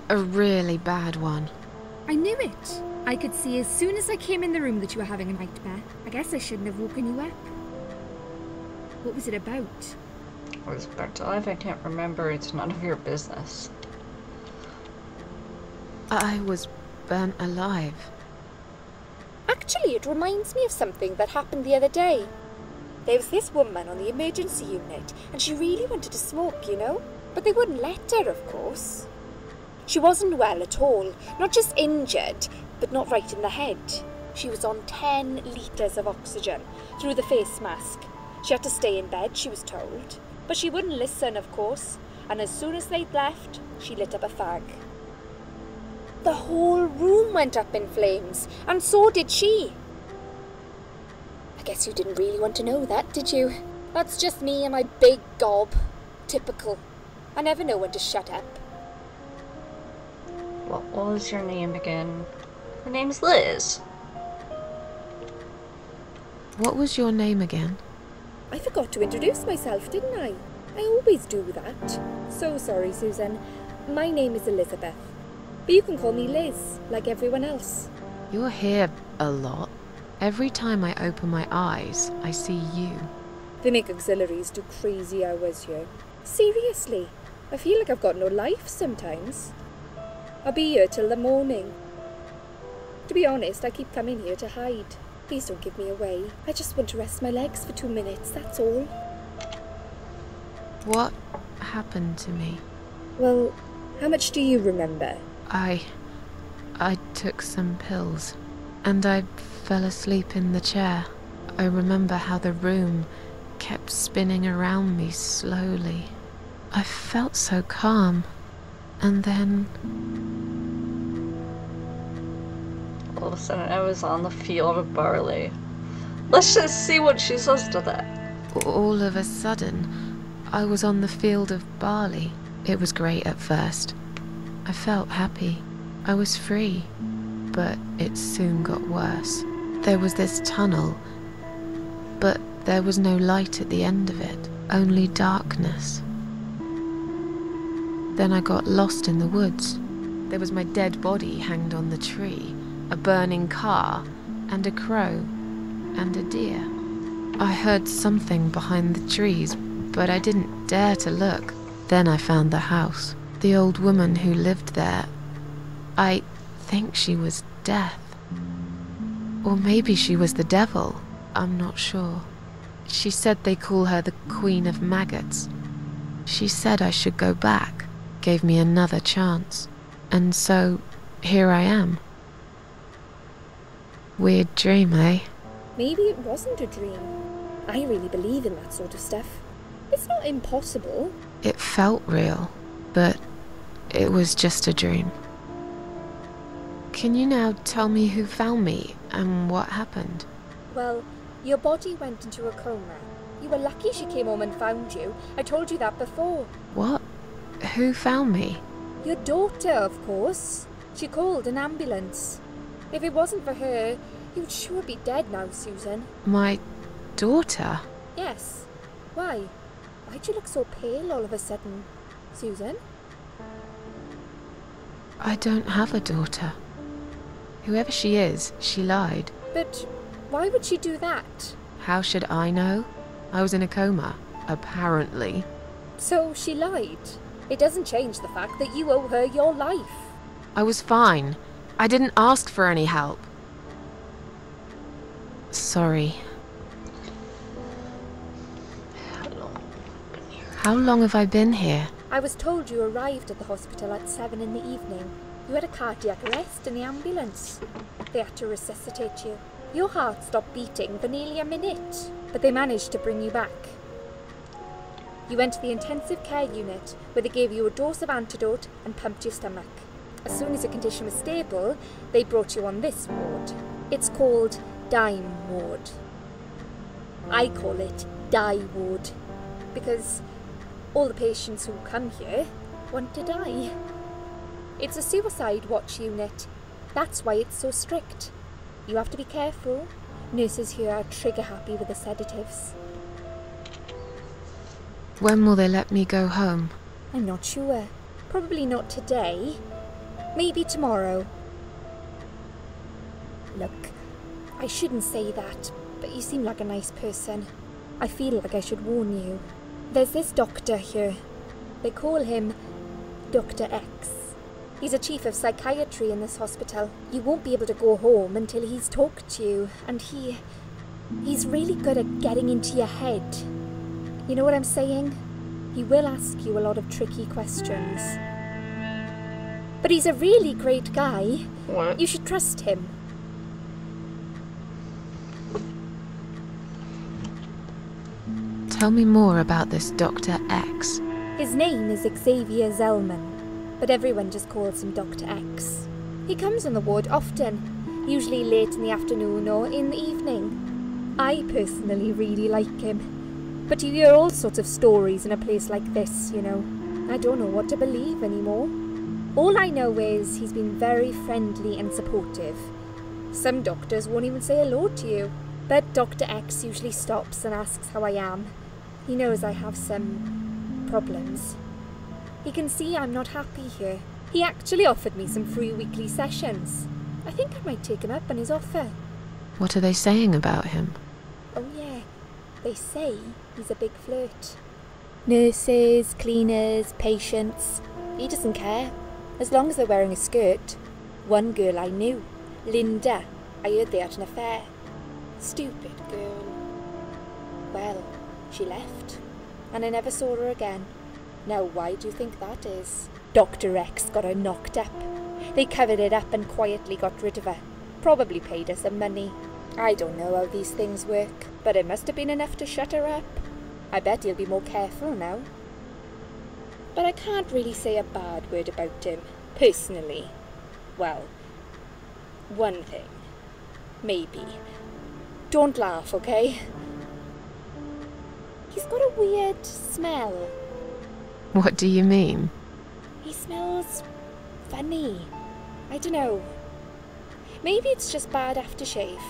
Speaker 2: a really bad one.
Speaker 6: I knew it. I could see as soon as I came in the room that you were having a nightmare. I guess I shouldn't have woken you up. What was it about?
Speaker 1: I was burnt alive. I can't remember. It's none of your business.
Speaker 2: I was burnt alive.
Speaker 6: Actually, it reminds me of something that happened the other day. There was this woman on the emergency unit, and she really wanted to smoke, you know? But they wouldn't let her, of course. She wasn't well at all, not just injured, but not right in the head. She was on 10 litres of oxygen through the face mask. She had to stay in bed, she was told. But she wouldn't listen, of course, and as soon as they'd left, she lit up a fag. The whole room went up in flames, and so did she. I guess you didn't really want to know that, did you? That's just me and my big gob. Typical. I never know when to shut up.
Speaker 1: What was your name again? Her name's Liz.
Speaker 2: What was your name again?
Speaker 6: I forgot to introduce myself, didn't I? I always do that. So sorry, Susan. My name is Elizabeth. But you can call me Liz, like everyone else.
Speaker 2: You're here a lot. Every time I open my eyes, I see you.
Speaker 6: They make auxiliaries do crazy hours here. Seriously, I feel like I've got no life sometimes. I'll be here till the morning. To be honest, I keep coming here to hide. Please don't give me away. I just want to rest my legs for 2 minutes, that's all.
Speaker 2: What happened to me?
Speaker 6: Well, how much do you remember?
Speaker 2: I took some pills, and I fell asleep in the chair. I remember how the room kept spinning around me slowly. I felt so calm, and then...
Speaker 1: All of a sudden I was on the field of barley. Let's just see what she says to that.
Speaker 2: all of a sudden, I was on the field of barley. It was great at first. I felt happy. I was free. But it soon got worse. There was this tunnel, but there was no light at the end of it, only darkness. Then I got lost in the woods. There was my dead body hanged on the tree, a burning car, and a crow, and a deer. I heard something behind the trees, but I didn't dare to look. Then I found the house. The old woman who lived there, I think she was Death. Or maybe she was the devil. I'm not sure. She said they call her the Queen of Maggots. She said I should go back, gave me another chance. And so, here I am. Weird dream, eh?
Speaker 6: Maybe it wasn't a dream. I really believe in that sort of stuff. It's not impossible.
Speaker 2: It felt real, but it was just a dream. Can you now tell me who found me and what happened?
Speaker 6: Well, your body went into a coma. You were lucky she came home and found you. I told you that before.
Speaker 2: What? Who found me?
Speaker 6: Your daughter, of course. She called an ambulance. If it wasn't for her, you'd sure be dead now, Susan.
Speaker 2: My daughter?
Speaker 6: Yes. Why? Why'd you look so pale all of a sudden, Susan?
Speaker 2: I don't have a daughter. Whoever she is, she lied.
Speaker 6: But why would she do that?
Speaker 2: How should I know? I was in a coma, apparently.
Speaker 6: So she lied. It doesn't change the fact that you owe her your life.
Speaker 2: I was fine. I didn't ask for any help. Sorry. How long have I been here?
Speaker 6: I was told you arrived at the hospital at 7 in the evening. You had a cardiac arrest in the ambulance. They had to resuscitate you. Your heart stopped beating for nearly a minute, but they managed to bring you back. You went to the intensive care unit, where they gave you a dose of antidote and pumped your stomach. As soon as your condition was stable, they brought you on this ward. It's called Dime Ward. I call it Die Ward, because all the patients who come here want to die. It's a suicide watch unit. That's why it's so strict. You have to be careful. Nurses here are trigger happy with the sedatives.
Speaker 2: When will they let me go home?
Speaker 6: I'm not sure. Probably not today. Maybe tomorrow. Look, I shouldn't say that, but you seem like a nice person. I feel like I should warn you. There's this doctor here. They call him Dr. X. He's a chief of psychiatry in this hospital. You won't be able to go home until he's talked to you, and he's really good at getting into your head. You know what I'm saying? He will ask you a lot of tricky questions. But he's a really great guy.
Speaker 1: What?
Speaker 6: You should trust him.
Speaker 2: Tell me more about this Dr. X.
Speaker 6: His name is Xavier Zellman, but everyone just calls him Dr. X. He comes on the ward often, usually late in the afternoon or in the evening. I personally really like him, but you hear all sorts of stories in a place like this, you know. I don't know what to believe anymore. All I know is he's been very friendly and supportive. Some doctors won't even say hello to you, but Dr. X usually stops and asks how I am. He knows I have some problems. He can see I'm not happy here. He actually offered me some free weekly sessions. I think I might take him up on his offer.
Speaker 2: What are they saying about him?
Speaker 6: Oh yeah, they say he's a big flirt. Nurses, cleaners, patients. He doesn't care, as long as they're wearing a skirt. One girl I knew, Linda, I heard they had an affair. Stupid girl. Well, she left, and I never saw her again. Now, why do you think that is? Dr. X got her knocked up. They covered it up and quietly got rid of her. Probably paid her some money. I don't know how these things work, but it must have been enough to shut her up. I bet he'll be more careful now. But I can't really say a bad word about him, personally. Well, one thing. Maybe. Don't laugh, okay? He's got a weird smell.
Speaker 2: What do you mean?
Speaker 6: He smells funny. I don't know. Maybe it's just bad aftershave.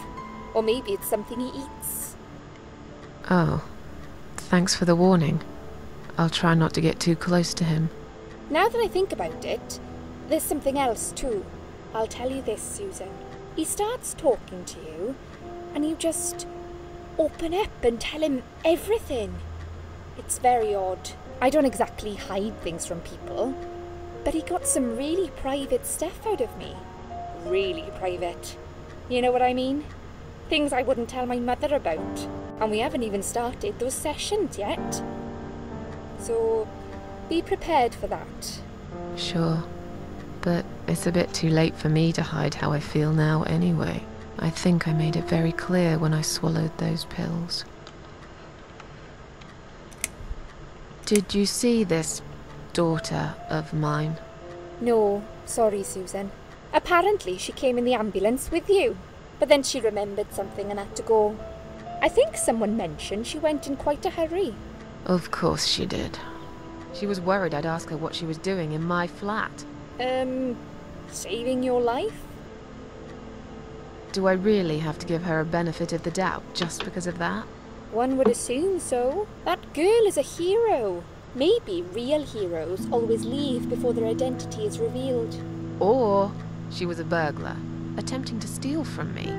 Speaker 6: Or maybe it's something he eats.
Speaker 2: Oh, thanks for the warning. I'll try not to get too close to him.
Speaker 6: Now that I think about it, there's something else too. I'll tell you this, Susan. He starts talking to you, and you just open up and tell him everything. It's very odd. I don't exactly hide things from people, but he got some really private stuff out of me. Really private. You know what I mean? Things I wouldn't tell my mother about. And we haven't even started those sessions yet. So, be prepared for that.
Speaker 2: Sure, but it's a bit too late for me to hide how I feel now anyway. I think I made it very clear when I swallowed those pills. Did you see this daughter of mine?
Speaker 6: No, sorry, Susan. Apparently she came in the ambulance with you, but then she remembered something and had to go. I think someone mentioned she went in quite a hurry.
Speaker 2: Of course she did. She was worried I'd ask her what she was doing in my flat.
Speaker 6: Saving your life?
Speaker 2: Do I really have to give her a benefit of the doubt just because of that?
Speaker 6: One would assume so. That girl is a hero. Maybe real heroes always leave before their identity is revealed.
Speaker 2: Or she was a burglar, attempting to steal from me.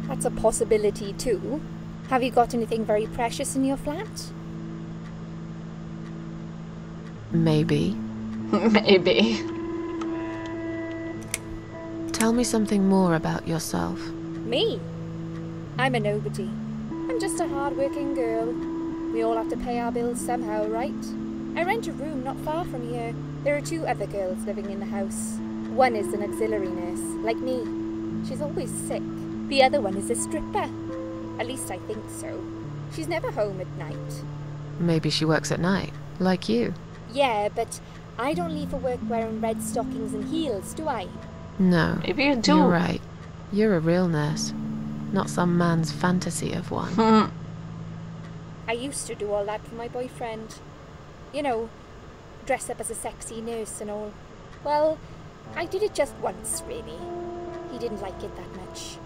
Speaker 6: That's a possibility too. Have you got anything very precious in your flat?
Speaker 2: Maybe.
Speaker 1: Maybe.
Speaker 2: Tell me something more about yourself.
Speaker 6: Me? I'm a nobody. I'm just a hard-working girl. We all have to pay our bills somehow, right? I rent a room not far from here. There are 2 other girls living in the house. One is an auxiliary nurse, like me. She's always sick. The other one is a stripper. At least I think so. She's never home at night.
Speaker 2: Maybe she works at night, like you.
Speaker 6: Yeah, but I don't leave for work wearing red stockings and heels, do I?
Speaker 2: No.
Speaker 1: Maybe you do.
Speaker 2: You're right. You're a real nurse, not some man's fantasy of one.
Speaker 6: I used to do all that for my boyfriend. You know, dress up as a sexy nurse and all. Well, I did it just once, really. He didn't like it that much.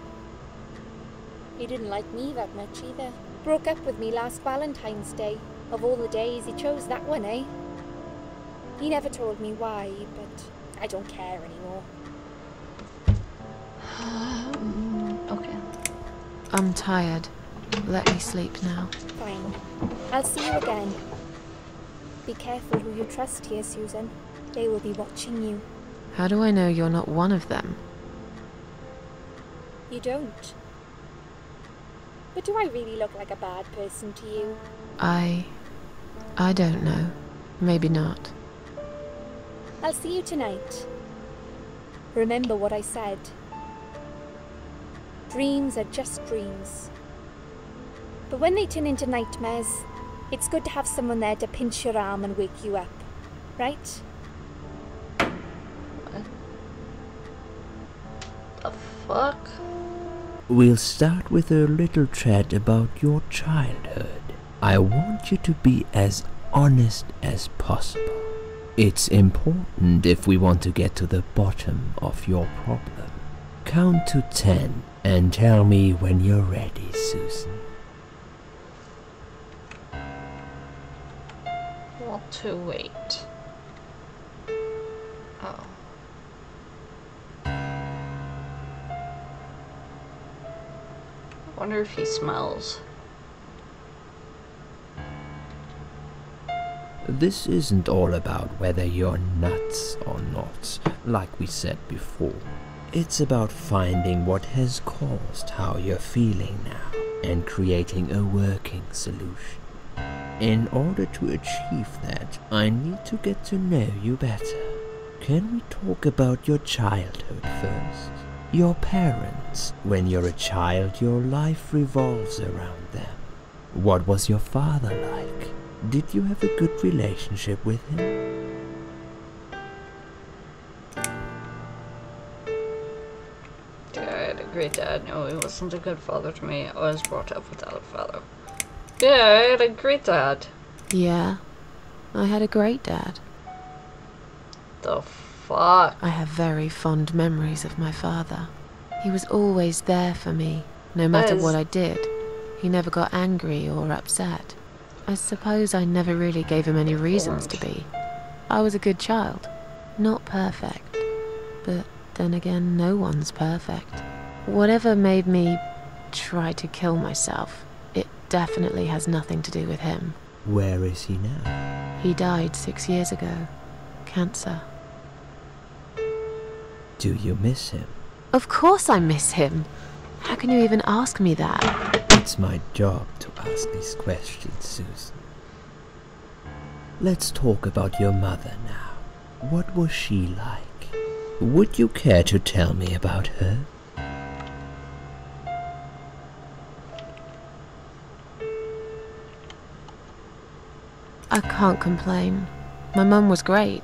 Speaker 6: He didn't like me that much either. Broke up with me last Valentine's Day. Of all the days, he chose that one, eh? He never told me why, but I don't care anymore.
Speaker 1: Okay.
Speaker 2: I'm tired. Let me sleep now.
Speaker 6: Fine. I'll see you again. Be careful who you trust here, Susan. They will be watching you.
Speaker 2: How do I know you're not one of them?
Speaker 6: You don't. But do I really look like a bad person to you?
Speaker 2: I don't know. Maybe not.
Speaker 6: I'll see you tonight. Remember what I said. Dreams are just dreams. But when they turn into nightmares, it's good to have someone there to pinch your arm and wake you up. Right?
Speaker 1: What the fuck?
Speaker 5: We'll start with a little chat about your childhood. I want you to be as honest as possible. It's important if we want to get to the bottom of your problem. Count to 10 and tell me when you're ready, Susan.
Speaker 1: Want to wait. Oh. I wonder if he smells.
Speaker 5: This isn't all about whether you're nuts or not, like we said before. It's about finding what has caused how you're feeling now and creating a working solution. In order to achieve that, I need to get to know you better. Can we talk about your childhood first? Your parents. When you're a child, your life revolves around them. What was your father like? Did you have a good relationship with him?
Speaker 1: Yeah, I had a great dad. No, he wasn't a good father to me. I was brought up without a father. Yeah, I had a great dad.
Speaker 2: Yeah, I had a great dad.
Speaker 1: The fuck?
Speaker 2: I have very fond memories of my father. He was always there for me, no matter what I did. He never got angry or upset. I suppose I never really gave him any reasons to be. I was a good child. Not perfect. But then again, no one's perfect. Whatever made me try to kill myself, it definitely has nothing to do with him.
Speaker 5: Where is he now?
Speaker 2: He died 6 years ago. Cancer.
Speaker 5: Do you miss him?
Speaker 2: Of course I miss him. How can you even ask me that?
Speaker 5: It's my job to ask these questions, Susan. Let's talk about your mother now. What was she like? Would you care to tell me about her?
Speaker 2: I can't complain. My mum was great.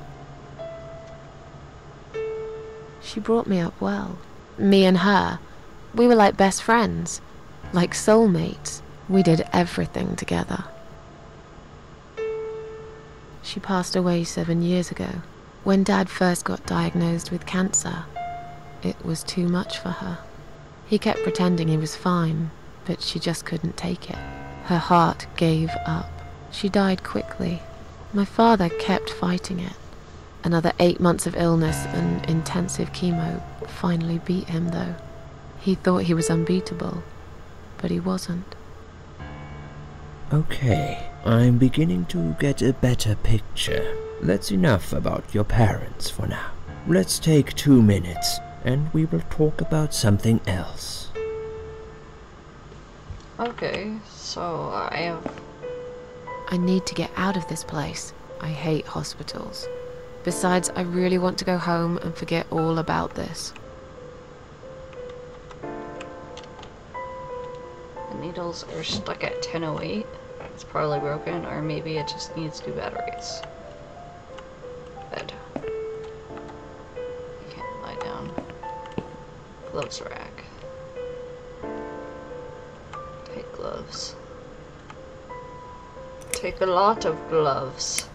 Speaker 2: She brought me up well. Me and her, we were like best friends, like soulmates. We did everything together. She passed away 7 years ago. When Dad first got diagnosed with cancer, it was too much for her. He kept pretending he was fine, but she just couldn't take it. Her heart gave up. She died quickly. My father kept fighting it. Another 8 months of illness and intensive chemo finally beat him, though. He thought he was unbeatable, but he wasn't.
Speaker 5: Okay, I'm beginning to get a better picture. That's enough about your parents for now. Let's take 2 minutes and we will talk about something else.
Speaker 1: Okay, so
Speaker 2: I need to get out of this place. I hate hospitals. Besides, I really want to go home and forget all about this.
Speaker 1: the needles are stuck at 1008. It's probably broken, or maybe it just needs new batteries. Bed. I can't lie down. Gloves rack. Take gloves. Take a lot of gloves.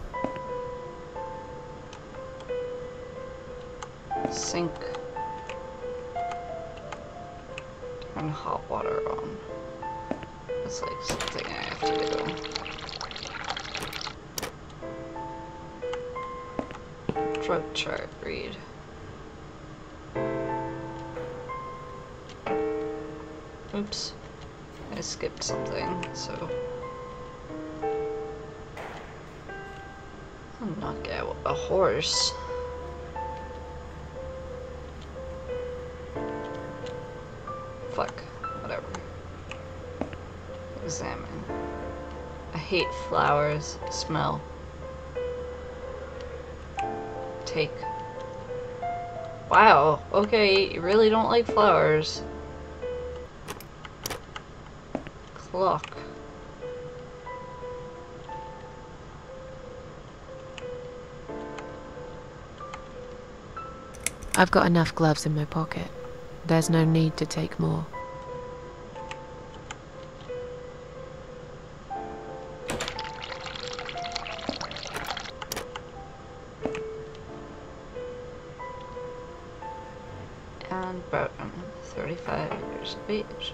Speaker 1: Sink. Turn hot water on. That's like something I have to do. Drug chart, read. Oops. I skipped something, so. I'll knock out a horse. Fuck. Whatever. Examine. I hate flowers. Smell. Take. Wow. Okay, you really don't like flowers. Clock.
Speaker 2: I've got enough gloves in my pocket. There's no need to take more.
Speaker 1: And Broughton, 35 years of age.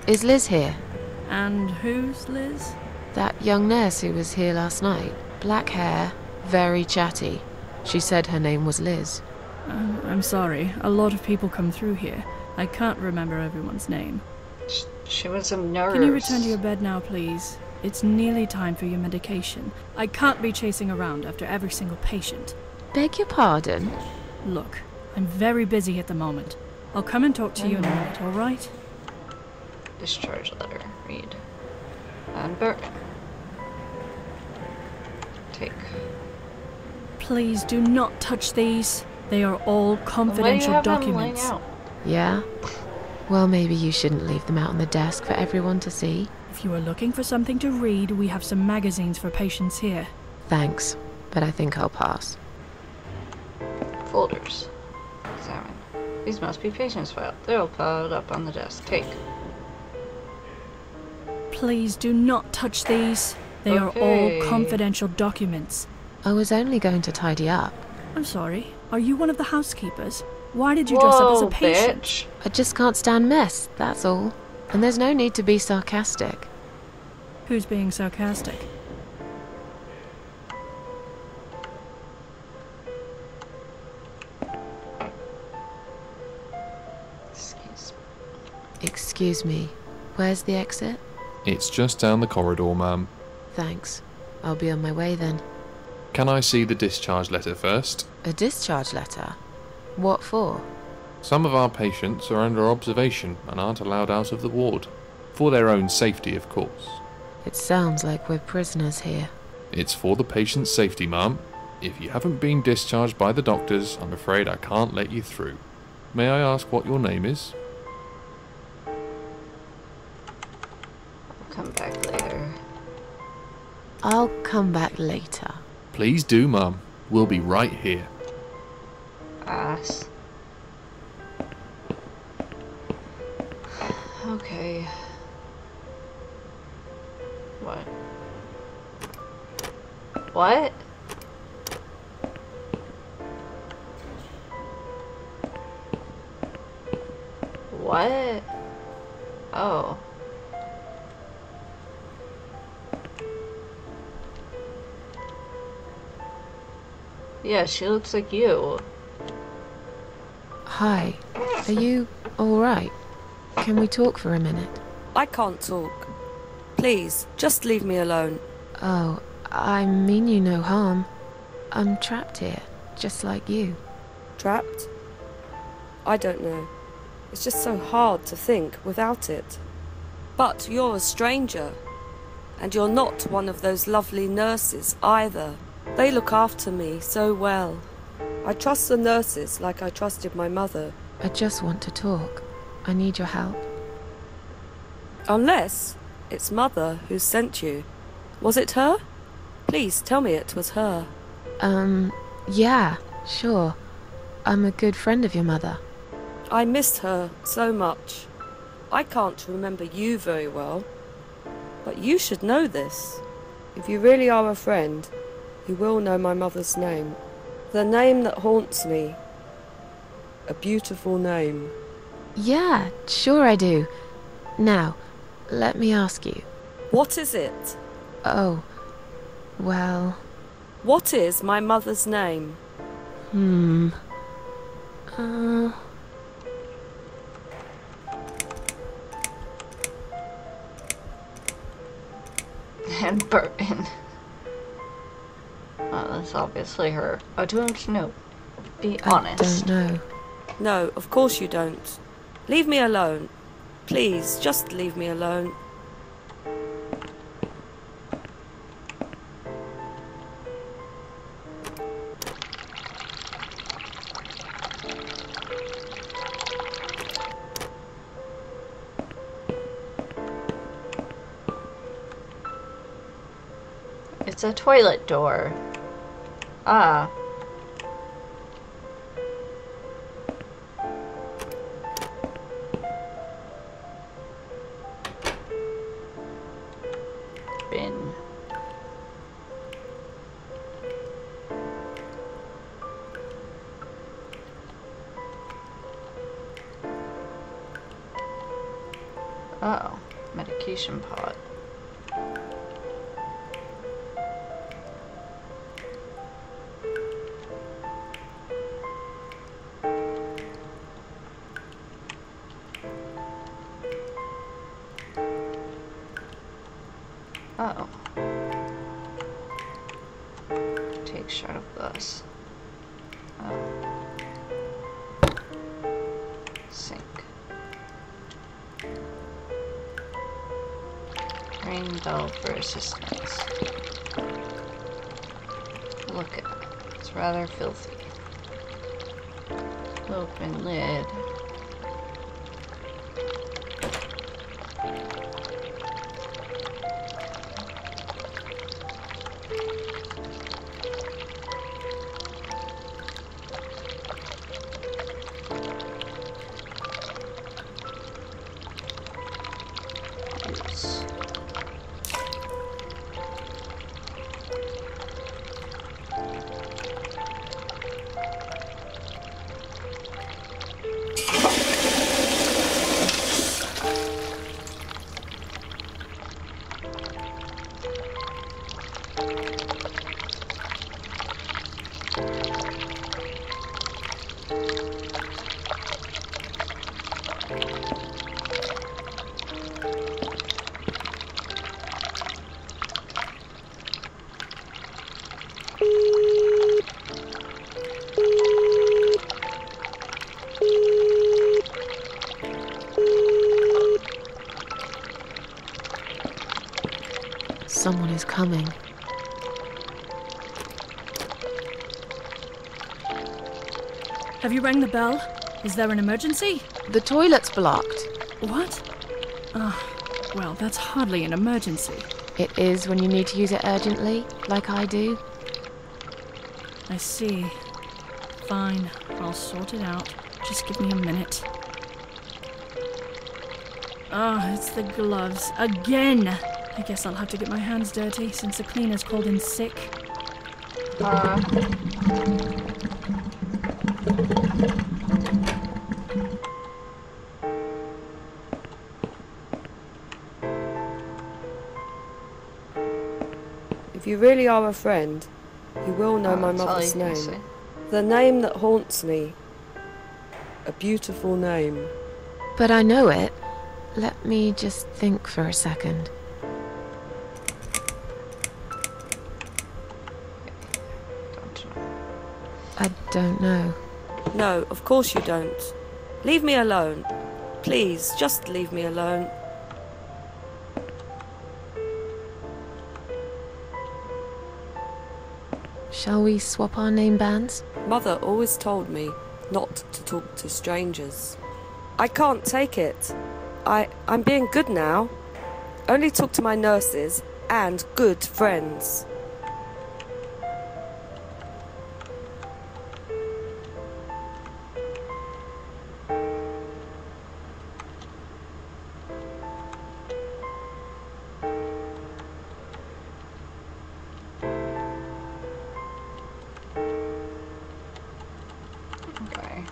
Speaker 2: Is Liz here?
Speaker 8: And who's Liz?
Speaker 2: That young nurse who was here last night. Black hair, very chatty. She said her name was Liz.
Speaker 8: I'm sorry. A lot of people come through here. I can't remember everyone's name.
Speaker 1: She was a nurse.
Speaker 8: Can you return to your bed now, please? It's nearly time for your medication. I can't be chasing around after every single patient.
Speaker 2: Beg your pardon?
Speaker 8: Look, I'm very busy at the moment. I'll come and talk to you in a minute, alright?
Speaker 1: Discharge letter. Read. And Burton. Take.
Speaker 8: Please do not touch these. They are all confidential
Speaker 1: Why do you have
Speaker 8: documents.
Speaker 1: them laying out?
Speaker 2: Yeah? Well, maybe you shouldn't leave them out on the desk for everyone to see.
Speaker 8: If you are looking for something to read, we have some magazines for patients here.
Speaker 2: Thanks, but I think I'll pass.
Speaker 1: Folders. Examine. These must be patients' files. They're all piled up on the desk. Take.
Speaker 8: Please do not touch these. They are all confidential documents.
Speaker 2: I was only going to tidy up.
Speaker 8: I'm sorry. Are you one of the housekeepers? Why did you dress up as a patient?
Speaker 1: Bitch.
Speaker 2: I just can't stand mess, that's all. And there's no need to be sarcastic.
Speaker 8: Who's being sarcastic?
Speaker 2: Excuse me. Where's the exit?
Speaker 9: It's just down the corridor, ma'am.
Speaker 2: Thanks. I'll be on my way then.
Speaker 9: Can I see the discharge letter first?
Speaker 2: A discharge letter? What for?
Speaker 9: Some of our patients are under observation and aren't allowed out of the ward. For their own safety, of course.
Speaker 2: It sounds like we're prisoners here.
Speaker 9: It's for the patient's safety, ma'am. If you haven't been discharged by the doctors, I'm afraid I can't let you through. May I ask what your name is?
Speaker 1: Come back later.
Speaker 2: I'll come back later.
Speaker 9: Please do, ma'am. We'll be right here.
Speaker 1: Ass. Okay. What? What? What? Oh. Yeah, she looks like you.
Speaker 2: Hi. Are you alright? Can we talk for a minute?
Speaker 10: I can't talk. Please, just leave me alone.
Speaker 2: Oh, I mean you no harm. I'm trapped here, just like you.
Speaker 10: Trapped? I don't know. It's just so hard to think without it. But you're a stranger. And you're not one of those lovely nurses either. They look after me so well. I trust the nurses like I trusted my mother.
Speaker 2: I just want to talk. I need your help.
Speaker 10: Unless it's Mother who sent you. Was it her? Please tell me it was her.
Speaker 2: Yeah, sure. I'm a good friend of your mother.
Speaker 10: I missed her so much. I can't remember you very well. But you should know this. If you really are a friend, you will know my mother's name. The name that haunts me. A beautiful name.
Speaker 2: Yeah, sure I do. Now, let me ask you.
Speaker 10: What is it?
Speaker 2: Oh, well...
Speaker 10: What is my mother's name?
Speaker 1: And Burton. Oh, that's obviously her. I don't know. Be honest.
Speaker 2: I don't know.
Speaker 10: No, of course you don't. Leave me alone. Please, just leave me alone.
Speaker 1: It's a toilet door. Ah. Bin. Oh, medication pot. Uh-oh. Take shot of this. Oh. Sink. Ring bell for assistance. Look at it. It's rather filthy. Open lid.
Speaker 2: Someone is coming.
Speaker 8: Have you rang the bell? Is there an emergency?
Speaker 2: The toilet's blocked.
Speaker 8: What? Well, that's hardly an emergency.
Speaker 2: It is when you need to use it urgently, like I do.
Speaker 8: I see. Fine, I'll sort it out. Just give me a minute. It's the gloves. Again! I guess I'll have to get my hands dirty since the cleaner's called in sick.
Speaker 10: If you really are a friend, you will know my
Speaker 1: that's all
Speaker 10: mother's
Speaker 1: you can
Speaker 10: name.
Speaker 1: say.
Speaker 10: The name that haunts me. A beautiful name.
Speaker 2: But I know it. Let me just think for a second. I don't know.
Speaker 10: No, of course you don't. Leave me alone. Please, just leave me alone.
Speaker 2: Shall we swap our name bands?
Speaker 10: Mother always told me not to talk to strangers. I can't take it. I'm being good now. Only talk to my nurses and good friends.
Speaker 1: Okay.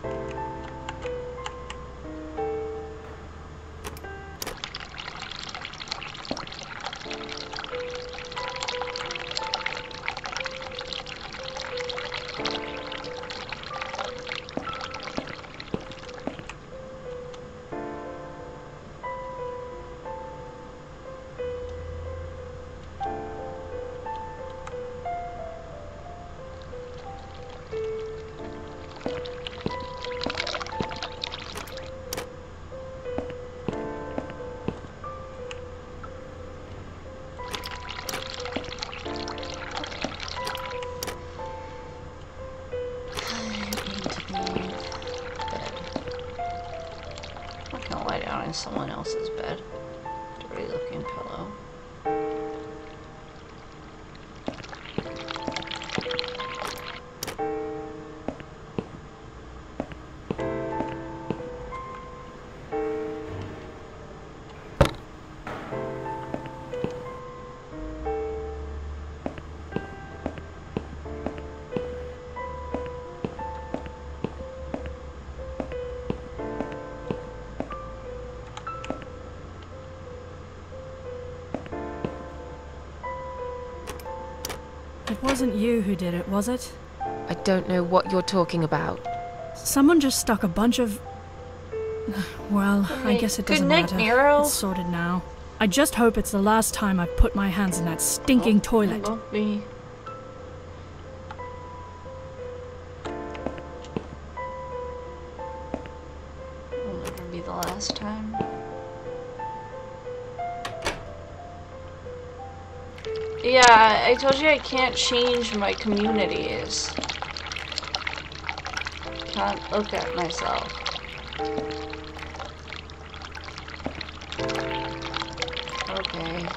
Speaker 1: In someone else's bed. Dirty looking pillow.
Speaker 8: It wasn't you who did it, was it?
Speaker 2: I don't know what you're talking about.
Speaker 8: Someone just stuck a bunch of... Well, I guess it doesn't
Speaker 1: Good night,
Speaker 8: matter.
Speaker 1: Nero.
Speaker 8: It's sorted now. I just hope it's the last time I've put my hands in that stinking
Speaker 1: It
Speaker 8: toilet.
Speaker 1: won't be. It'll never be the last time. Yeah, I told you I can't change my communities. Can't look at myself. Okay.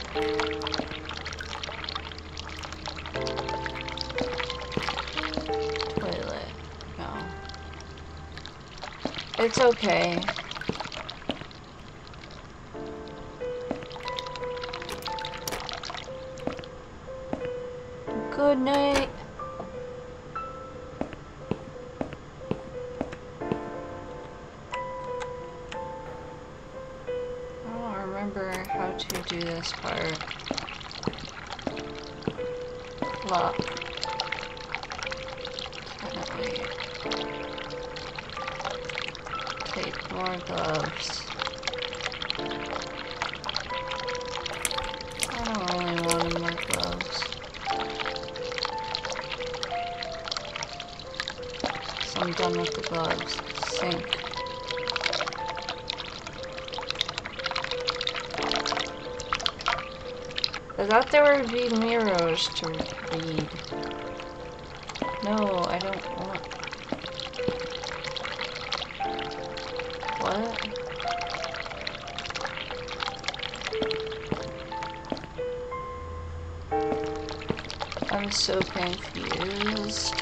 Speaker 1: Toilet. No. It's okay. Good night. I don't remember how to do this part. Lock. Definitely. Take more gloves. I don't really want more gloves. So I'm done with the gloves. Sink. I thought there would be mirrors to read. No, I don't want... What? I'm so confused.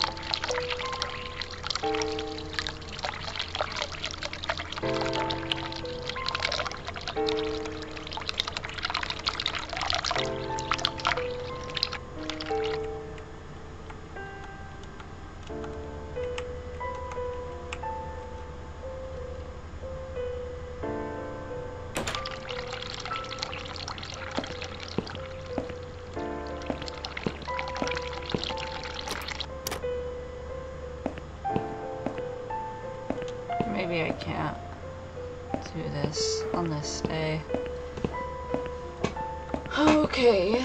Speaker 1: I can't do this on this day. Okay.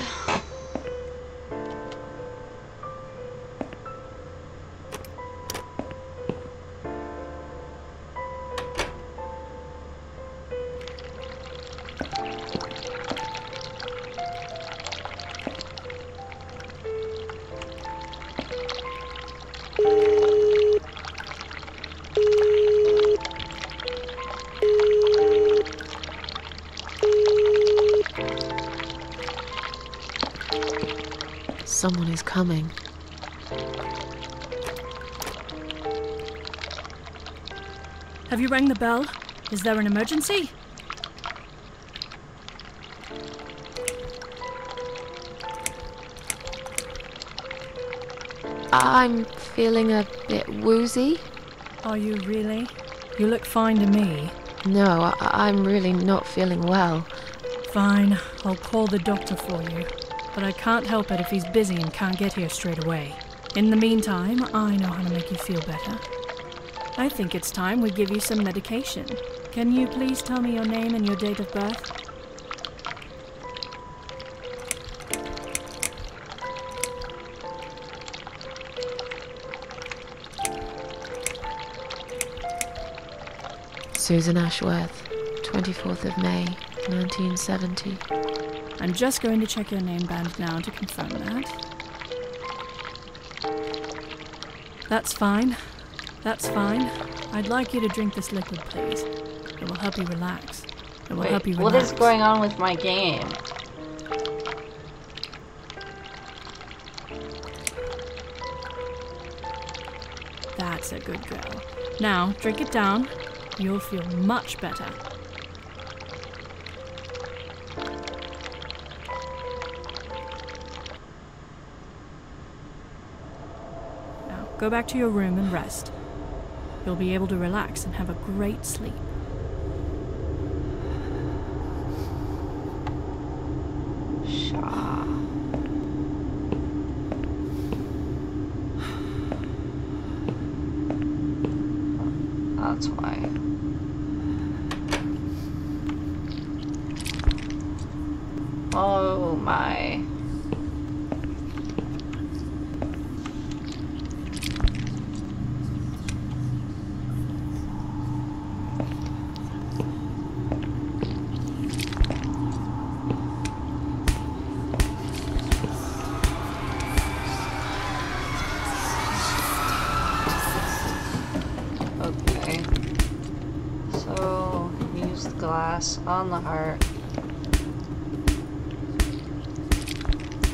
Speaker 2: Someone is coming.
Speaker 8: Have you rang the bell? Is there an emergency?
Speaker 2: I'm feeling a bit woozy.
Speaker 8: Are you really? You look fine to me.
Speaker 2: No, I'm really not feeling well.
Speaker 8: Fine, I'll call the doctor for you. But I can't help it if he's busy and can't get here straight away. In the meantime, I know how to make you feel better. I think it's time we give you some medication. Can you please tell me your name and your date of birth?
Speaker 2: Susan Ashworth, 24th of May, 1970.
Speaker 8: I'm just going to check your name band now to confirm that. That's fine. That's fine. I'd like you to drink this liquid, please. It will help you relax. It will help you relax.
Speaker 1: What is going on with my game?
Speaker 8: That's a good girl. Now, drink it down. You'll feel much better. Now, go back to your room and rest. You'll be able to relax and have a great sleep.
Speaker 1: Shaw. That's why. Oh my. Okay. So, use the glass on the heart.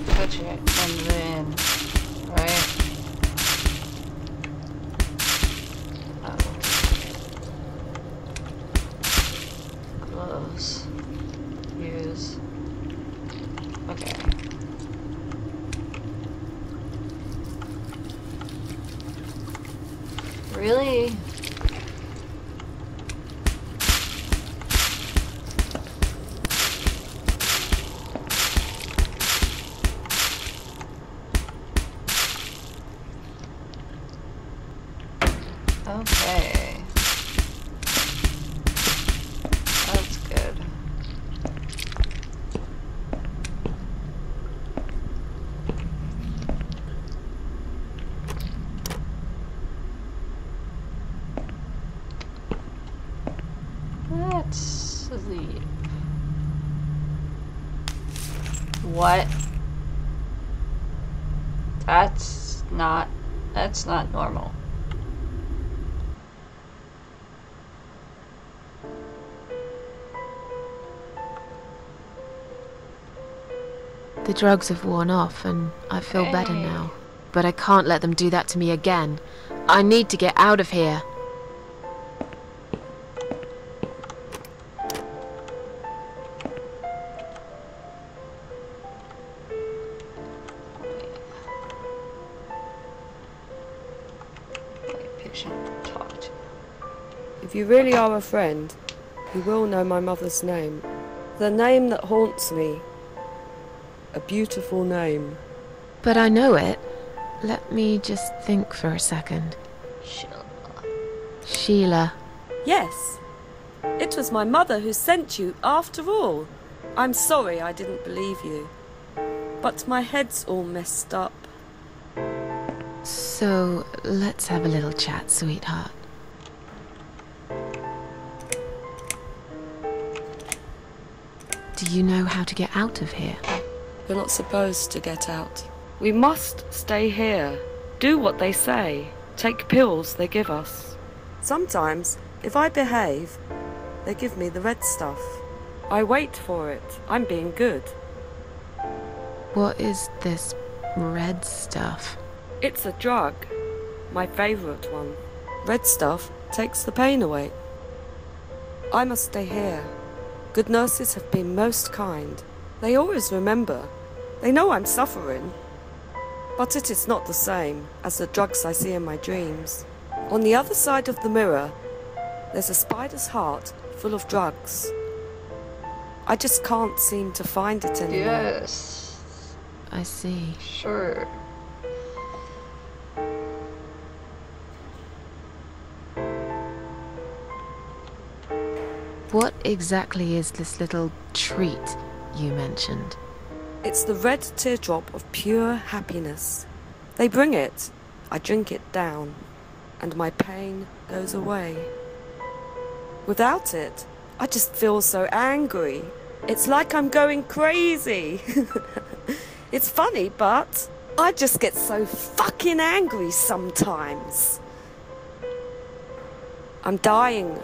Speaker 1: Touch it and then, right? Oh. Close. Use. Okay. Really? Okay. That's good. Let's sleep. What? That's not normal.
Speaker 2: The drugs have worn off and I feel better now. But I can't let them do that to me again. I need to get out of here.
Speaker 10: If you really are a friend, you will know my mother's name. The name that haunts me. A beautiful name.
Speaker 2: But I know it. Let me just think for a second.
Speaker 1: Sheila.
Speaker 2: Sheila.
Speaker 10: Yes. It was my mother who sent you after all. I'm sorry I didn't believe you. But my head's all messed up.
Speaker 2: So, let's have a little chat, sweetheart. Do you know how to get out of here?
Speaker 10: We're not supposed to get out. We must stay here. Do what they say. Take pills they give us. Sometimes, if I behave, they give me the red stuff. I wait for it. I'm being good.
Speaker 2: What is this red stuff?
Speaker 10: It's a drug. My favourite one. Red stuff takes the pain away. I must stay here. Good nurses have been most kind. They always remember. They know I'm suffering. But it is not the same as the drugs I see in my dreams. On the other side of the mirror, there's a spider's heart full of drugs. I just can't seem to find it anymore.
Speaker 1: Yes.
Speaker 2: I see.
Speaker 1: Sure.
Speaker 2: What exactly is this little treat you mentioned?
Speaker 10: It's the red teardrop of pure happiness. They bring it, I drink it down, and my pain goes away. Without it, I just feel so angry. It's like I'm going crazy. It's funny, but I just get so fucking angry sometimes. I'm dying,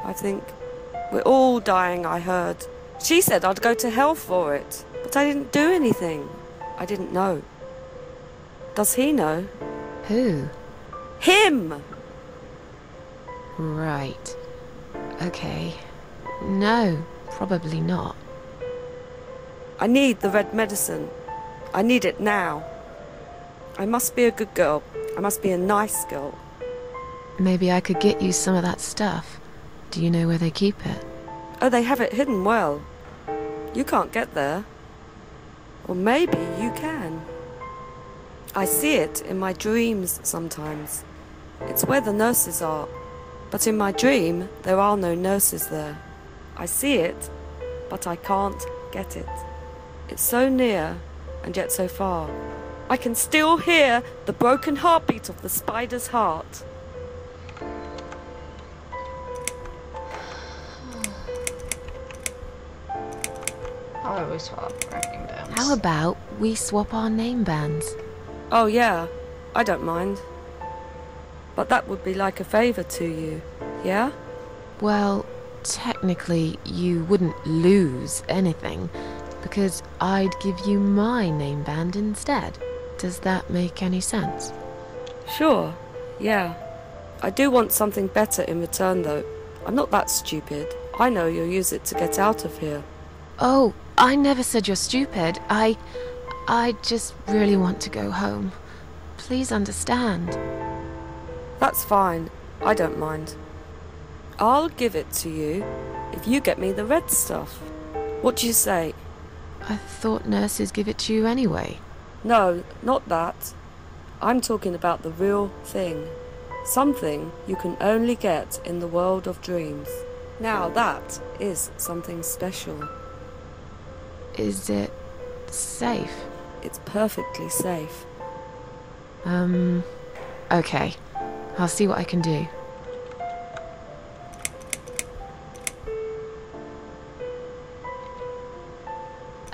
Speaker 10: I think. We're all dying, I heard. She said I'd go to hell for it, but I didn't do anything. I didn't know. Does he know?
Speaker 2: Who?
Speaker 10: Him!
Speaker 2: Right. Okay. No, probably not.
Speaker 10: I need the red medicine. I need it now. I must be a good girl. I must be a nice girl.
Speaker 2: Maybe I could get you some of that stuff. Do you know where they keep it?
Speaker 10: Oh, they have it hidden well. You can't get there. Or maybe you can. I see it in my dreams sometimes. It's where the nurses are. But in my dream, there are no nurses there. I see it, but I can't get it. It's so near, and yet so far. I can still hear the broken heartbeat of the spider's heart.
Speaker 1: I always swap writing bands.
Speaker 2: How about we swap our name bands?
Speaker 10: Oh yeah, I don't mind. But that would be like a favour to you, yeah?
Speaker 2: Well, technically you wouldn't lose anything, because I'd give you my name band instead. Does that make any sense?
Speaker 10: Sure, yeah. I do want something better in return though. I'm not that stupid. I know you'll use it to get out of here.
Speaker 2: Oh, I never said you're stupid. I just really want to go home. Please understand.
Speaker 10: That's fine. I don't mind. I'll give it to you if you get me the red stuff. What do you say?
Speaker 2: I thought nurses give it to you anyway.
Speaker 10: No, not that. I'm talking about the real thing. Something you can only get in the world of dreams. Now that is something special.
Speaker 2: Is it safe?
Speaker 10: It's perfectly safe.
Speaker 2: Okay. I'll see what I can do.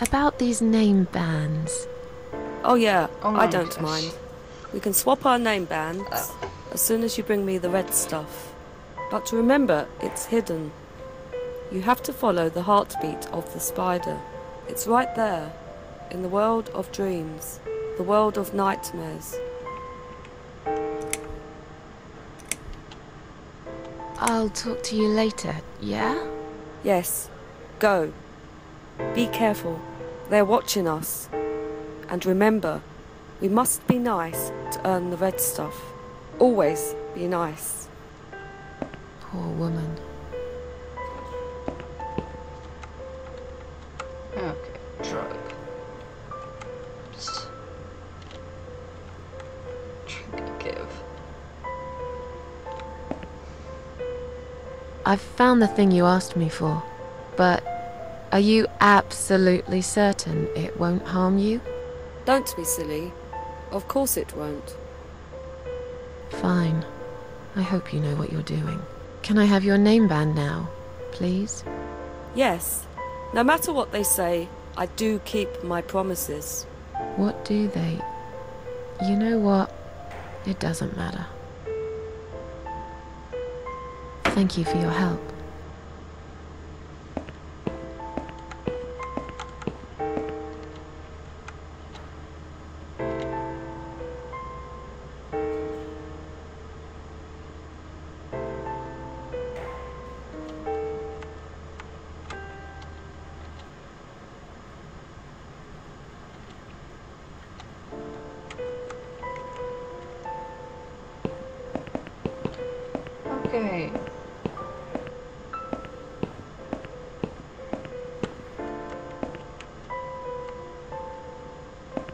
Speaker 2: About these name bands.
Speaker 10: Oh yeah,
Speaker 1: Oh
Speaker 10: I
Speaker 1: my
Speaker 10: don't
Speaker 1: gosh.
Speaker 10: mind. We can swap our name bands as soon as you bring me the red stuff. But remember, it's hidden. You have to follow the heartbeat of the spider. It's right there, in the world of dreams, the world of nightmares.
Speaker 2: I'll talk to you later, yeah?
Speaker 10: Yes, go. Be careful. They're watching us. And remember, we must be nice to earn the red stuff. Always be nice.
Speaker 2: Poor woman.
Speaker 1: Okay, drug. Just trying to give.
Speaker 2: I've found the thing you asked me for, but are you absolutely certain it won't harm you?
Speaker 10: Don't be silly. Of course it won't.
Speaker 2: Fine. I hope you know what you're doing. Can I have your name band now, please?
Speaker 10: Yes. No matter what they say, I do keep my promises.
Speaker 2: What do they? You know what? It doesn't matter. Thank you for your help.
Speaker 1: Okay.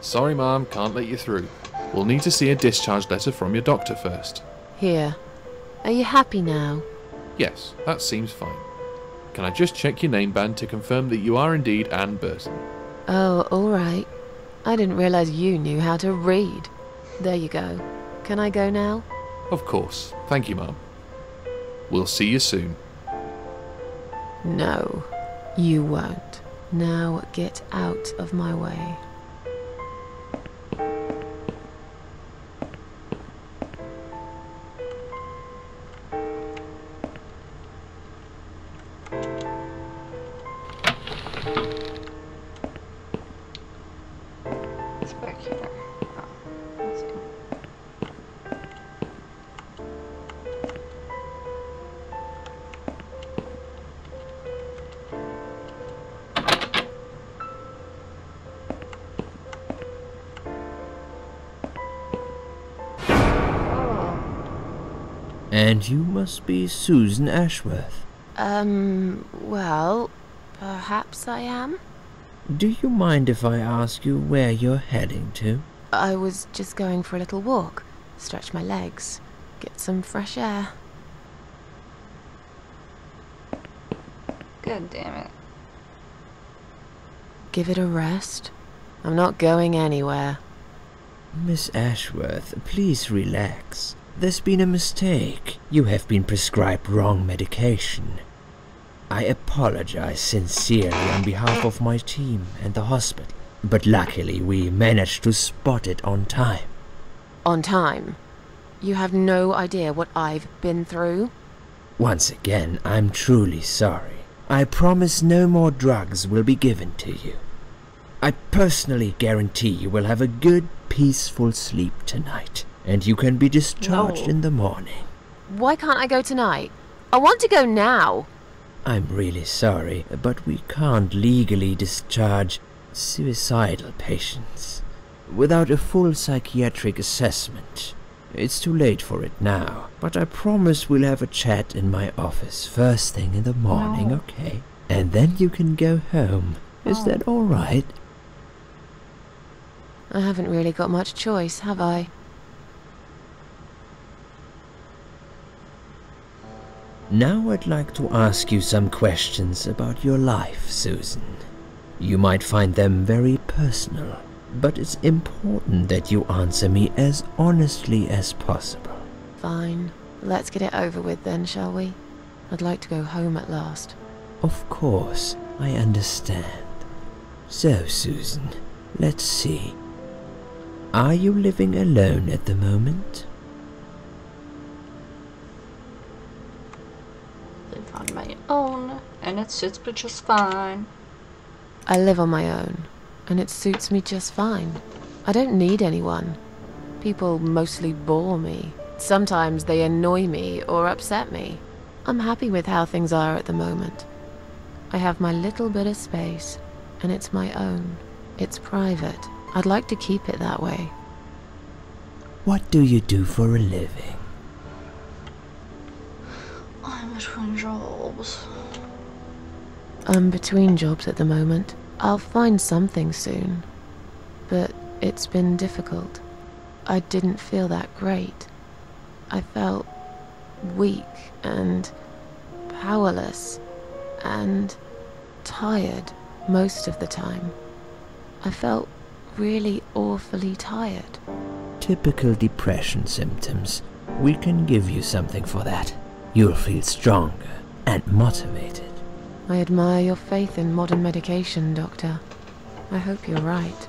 Speaker 9: Sorry, Mom, can't let you through. We'll need to see a discharge letter from your doctor first.
Speaker 2: Here. Are you happy now?
Speaker 9: Yes, that seems fine. Can I just check your name band to confirm that you are indeed Anne Burton?
Speaker 2: Oh, alright. I didn't realize you knew how to read. There you go. Can I go now?
Speaker 9: Of course. Thank you, Mom. We'll see you soon.
Speaker 2: No, you won't. Now get out of my way.
Speaker 1: It's back here. Oh, let's see.
Speaker 5: And you must be Susan Ashworth.
Speaker 2: Well, perhaps I am?
Speaker 5: Do you mind if I ask you where you're heading to?
Speaker 2: I was just going for a little walk, stretch my legs, get some fresh air.
Speaker 1: God damn it.
Speaker 2: Give it a rest. I'm not going anywhere.
Speaker 5: Miss Ashworth, please relax. There's been a mistake. You have been prescribed wrong medication. I apologize sincerely on behalf of my team and the hospital, but luckily we managed to spot it on time.
Speaker 2: On time? You have no idea what I've been through?
Speaker 5: Once again, I'm truly sorry. I promise no more drugs will be given to you. I personally guarantee you will have a good, peaceful sleep tonight, and you can be discharged in the morning.
Speaker 2: Why can't I go tonight? I want to go now.
Speaker 5: I'm really sorry, but we can't legally discharge suicidal patients without a full psychiatric assessment. It's too late for it now, but I promise we'll have a chat in my office first thing in the morning, okay? And then you can go home. Is that all right?
Speaker 2: I haven't really got much choice, have I?
Speaker 5: Now I'd like to ask you some questions about your life, Susan. You might find them very personal, but it's important that you answer me as honestly as possible.
Speaker 2: Fine. Let's get it over with then, shall we? I'd like to go home at last.
Speaker 5: Of course, I understand. So, Susan, let's see. Are you living alone at the moment?
Speaker 1: Live on my own, and it suits me just fine.
Speaker 2: I live on my own, and it suits me just fine. I don't need anyone. People mostly bore me. Sometimes they annoy me or upset me. I'm happy with how things are at the moment. I have my little bit of space, and it's my own. It's private. I'd like to keep it that way.
Speaker 5: What do you do for a living?
Speaker 1: I'm between jobs.
Speaker 2: I'm between jobs at the moment. I'll find something soon. But it's been difficult. I didn't feel that great. I felt weak and powerless and tired most of the time. I felt really awfully tired.
Speaker 5: Typical depression symptoms. We can give you something for that. You'll feel stronger and motivated.
Speaker 2: I admire your faith in modern medication, Doctor. I hope you're right.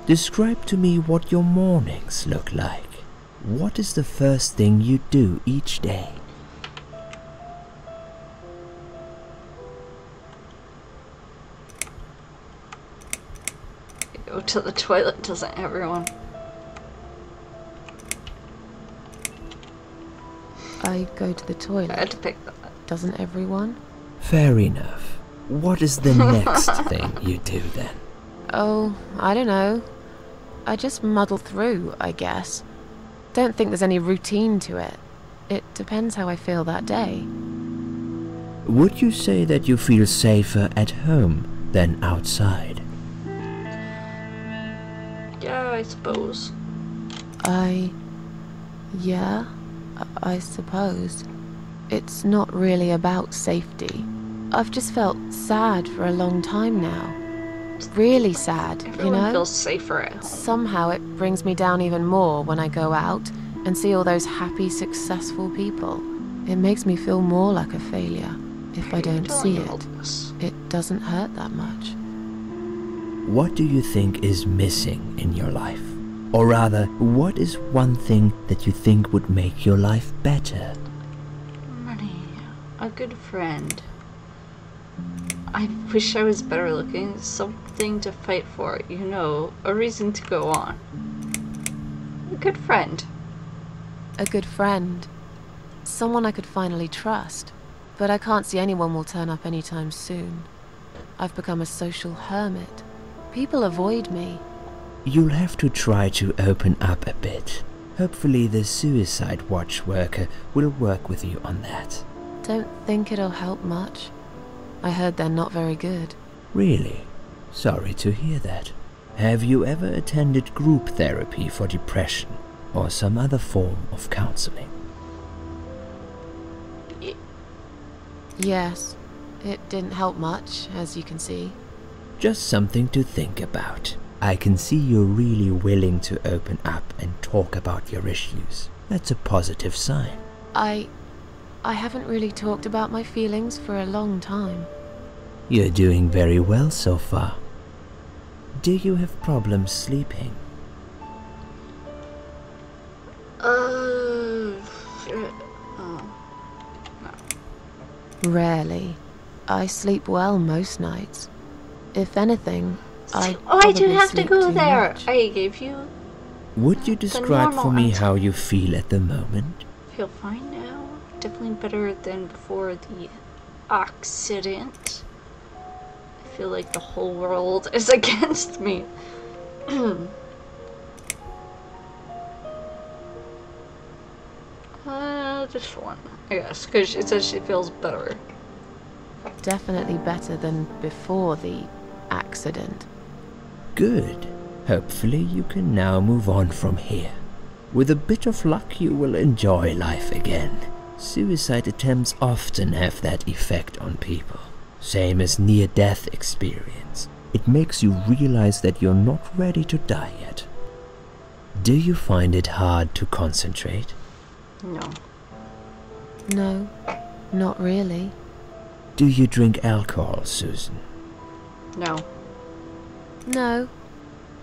Speaker 5: Describe to me what your mornings look like. What is the first thing you do each day?
Speaker 1: Go to the toilet, doesn't everyone?
Speaker 2: I go to the toilet.
Speaker 1: I had to pick that.
Speaker 2: Doesn't everyone?
Speaker 5: Fair enough. What is the next thing you do then?
Speaker 2: Oh, I don't know. I just muddle through, I guess. Don't think there's any routine to it. It depends how I feel that day.
Speaker 5: Would you say that you feel safer at home than outside?
Speaker 1: Yeah, I suppose.
Speaker 2: Yeah, I suppose. It's not really about safety. I've just felt sad for a long time now. Really sad,
Speaker 1: Everyone
Speaker 2: you know?
Speaker 1: feels safer at home.
Speaker 2: Somehow it brings me down even more when I go out and see all those happy, successful people. It makes me feel more like a failure. If I don't see it, it doesn't hurt that much.
Speaker 5: What do you think is missing in your life? Or rather, what is one thing that you think would make your life better?
Speaker 1: Money. A good friend. I wish I was better looking. Something to fight for, you know. A reason to go on. A good friend.
Speaker 2: A good friend. Someone I could finally trust. But I can't see anyone will turn up anytime soon. I've become a social hermit. People avoid me.
Speaker 5: You'll have to try to open up a bit. Hopefully the suicide watch worker will work with you on that.
Speaker 2: Don't think it'll help much. I heard they're not very good.
Speaker 5: Really? Sorry to hear that. Have you ever attended group therapy for depression or some other form of counseling?
Speaker 2: Yes, it didn't help much, as you can see.
Speaker 5: Just something to think about. I can see you're really willing to open up and talk about your issues. That's a positive sign.
Speaker 2: I haven't really talked about my feelings for a long time.
Speaker 5: You're doing very well so far. Do you have problems sleeping?
Speaker 2: Rarely. I sleep well most nights. If anything, I
Speaker 1: Why do you have to
Speaker 2: sleep
Speaker 1: go
Speaker 2: too
Speaker 1: there?
Speaker 2: much.
Speaker 1: I gave you.
Speaker 5: Would you describe for me how you feel at the moment?
Speaker 1: I feel fine now. Definitely better than before the accident. I feel like the whole world is against me. Just one, I guess, because she says she feels better.
Speaker 2: Definitely better than before the accident.
Speaker 5: Good. Hopefully you can now move on from here. With a bit of luck you will enjoy life again. Suicide attempts often have that effect on people. Same as near-death experience. It makes you realize that you're not ready to die yet. Do you find it hard to concentrate?
Speaker 1: No.
Speaker 2: No, not really.
Speaker 5: Do you drink alcohol, Susan?
Speaker 1: No.
Speaker 2: No,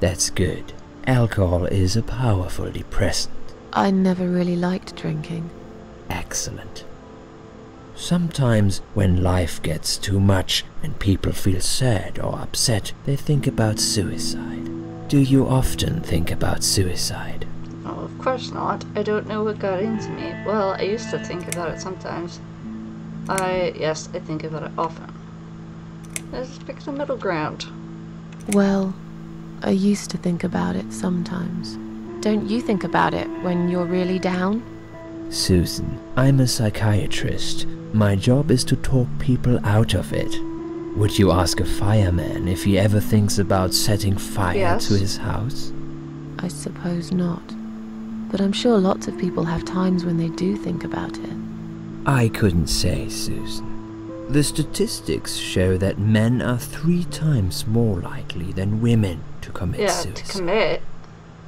Speaker 5: That's good. Alcohol is a powerful depressant.
Speaker 2: I never really liked drinking.
Speaker 5: Excellent. Sometimes when life gets too much and people feel sad or upset, they think about suicide. Do you often think about suicide?
Speaker 1: Oh, of course not. I don't know what got into me. Well, I used to think about it sometimes. Yes, I think about it often. Let's pick the middle ground.
Speaker 2: Well, I used to think about it sometimes. Don't you think about it when you're really down?
Speaker 5: Susan, I'm a psychiatrist. My job is to talk people out of it. Would you ask a fireman if he ever thinks about setting fire to his house?
Speaker 2: I suppose not. But I'm sure lots of people have times when they do think about it.
Speaker 5: I couldn't say, Susan. The statistics show that men are 3 times more likely than women to commit suicide.
Speaker 1: To commit.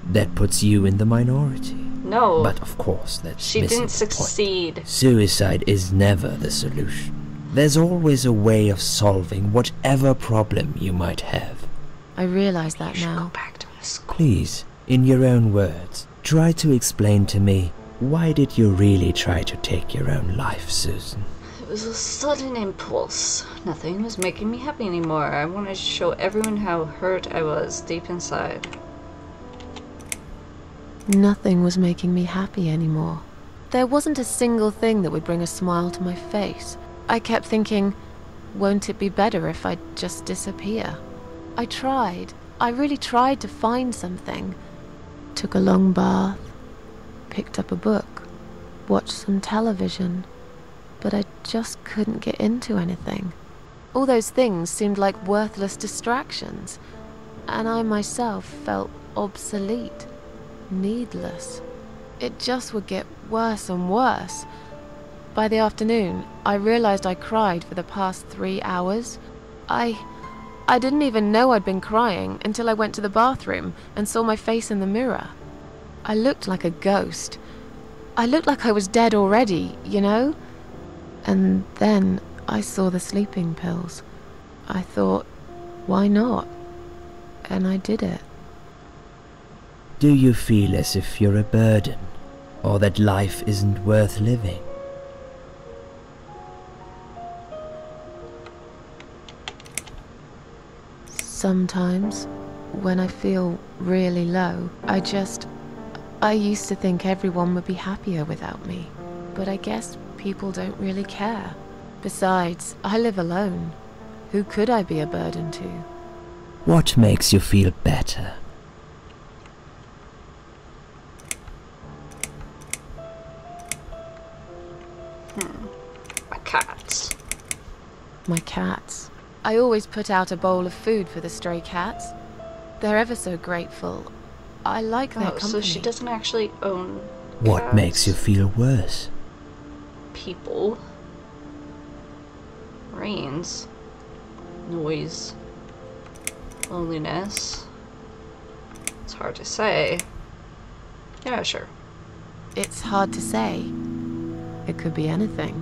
Speaker 5: That puts you in the minority.
Speaker 1: No.
Speaker 5: But of course, that's
Speaker 1: She
Speaker 5: missing
Speaker 1: didn't
Speaker 5: the point.
Speaker 1: succeed.
Speaker 5: Suicide is never the solution. There's always a way of solving whatever problem you might have.
Speaker 2: I realize that
Speaker 1: You should
Speaker 2: now.
Speaker 1: go back to school.
Speaker 5: Please, in your own words, try to explain to me, why did you really try to take your own life, Susan?
Speaker 1: It was a sudden impulse. Nothing was making me happy anymore. I wanted to show everyone how hurt I was deep inside.
Speaker 2: Nothing was making me happy anymore. There wasn't a single thing that would bring a smile to my face. I kept thinking, won't it be better if I just disappear? I tried. I really tried to find something. Took a long bath, picked up a book, watched some television, but I just couldn't get into anything. All those things seemed like worthless distractions, and I myself felt obsolete, needless. It just would get worse and worse. By the afternoon, I realized I cried for the past 3 hours. I didn't even know I'd been crying until I went to the bathroom and saw my face in the mirror. I looked like a ghost. I looked like I was dead already, you know? And then I saw the sleeping pills. I thought, why not? And I did it.
Speaker 5: Do you feel as if you're a burden, or that life isn't worth living?
Speaker 2: Sometimes, when I feel really low, I used to think everyone would be happier without me. But I guess people don't really care. Besides, I live alone. Who could I be a burden to?
Speaker 5: What makes you feel better?
Speaker 1: My cats.
Speaker 2: My cats. I always put out a bowl of food for the stray cats. They're ever so grateful. I like their company.
Speaker 1: So she doesn't actually own
Speaker 5: What
Speaker 1: cats.
Speaker 5: makes you feel worse?
Speaker 1: People. Rains. Noise. Loneliness. It's hard to say. Yeah, sure.
Speaker 2: It's hard to say. It could be anything.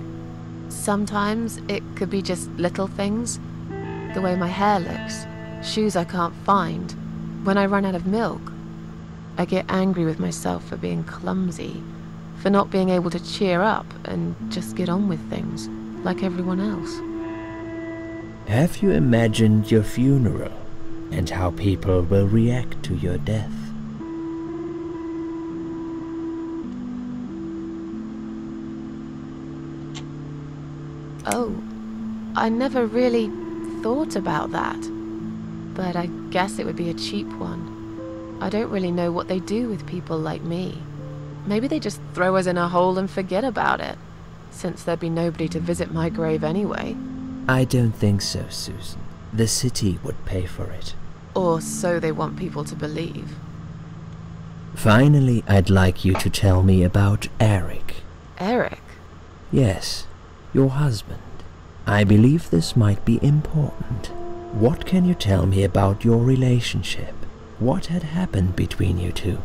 Speaker 2: Sometimes it could be just little things. The way my hair looks, shoes I can't find, when I run out of milk. I get angry with myself for being clumsy, for not being able to cheer up and just get on with things, like everyone else.
Speaker 5: Have you imagined your funeral and how people will react to your death?
Speaker 2: Oh, I never really thought about that. But I guess it would be a cheap one. I don't really know what they do with people like me. Maybe they just throw us in a hole and forget about it, since there'd be nobody to visit my grave anyway.
Speaker 5: I don't think so, Susan. The city would pay for it.
Speaker 2: Or so they want people to believe.
Speaker 5: Finally, I'd like you to tell me about Eric.
Speaker 2: Eric?
Speaker 5: Yes, your husband. I believe this might be important. What can you tell me about your relationship? What had happened between you two?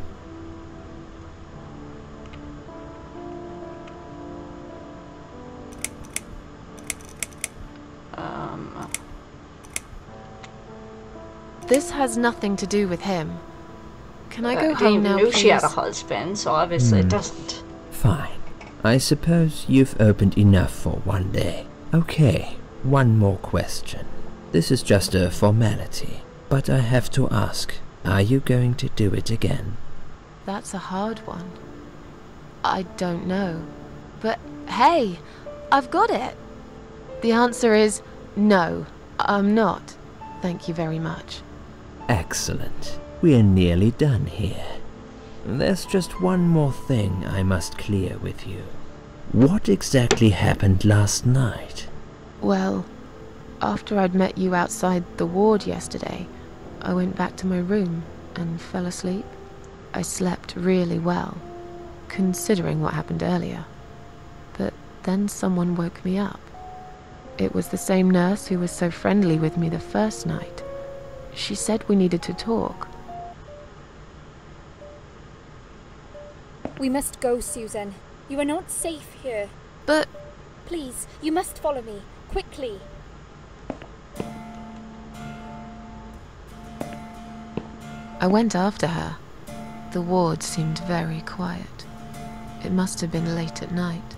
Speaker 2: This has nothing to do with him. Can I go
Speaker 1: I
Speaker 2: home
Speaker 1: didn't
Speaker 2: now,
Speaker 1: even know she had a
Speaker 2: please?
Speaker 1: husband, so obviously it doesn't.
Speaker 5: Fine. I suppose you've opened enough for one day. Okay, one more question. This is just a formality, but I have to ask, are you going to do it again?
Speaker 2: That's a hard one. I don't know. But hey, I've got it. The answer is no, I'm not. Thank you very much.
Speaker 5: Excellent. We're nearly done here. There's just one more thing I must clear with you. What exactly happened last night?
Speaker 2: Well, after I'd met you outside the ward yesterday, I went back to my room and fell asleep. I slept really well, considering what happened earlier. But Then someone woke me up. It was the same nurse who was so friendly with me the first night. She said we needed to talk.
Speaker 6: We must go, Susan. You are not safe here.
Speaker 2: But...
Speaker 6: Please, you must follow me. Quickly.
Speaker 2: I went after her. The ward seemed very quiet. It must have been late at night.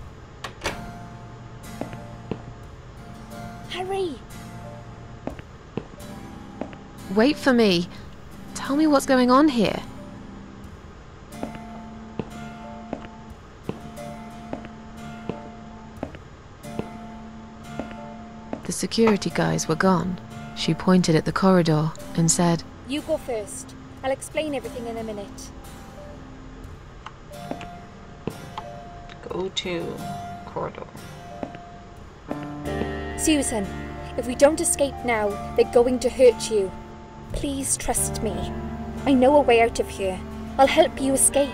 Speaker 6: Hurry!
Speaker 2: Wait for me. Tell me what's going on here. The security guys were gone. She pointed at the corridor and said,
Speaker 6: You go first. I'll explain everything in a minute.
Speaker 1: Go to corridor.
Speaker 6: Susan, if we don't escape now, they're going to hurt you. Please trust me. I know a way out of here. I'll help you escape.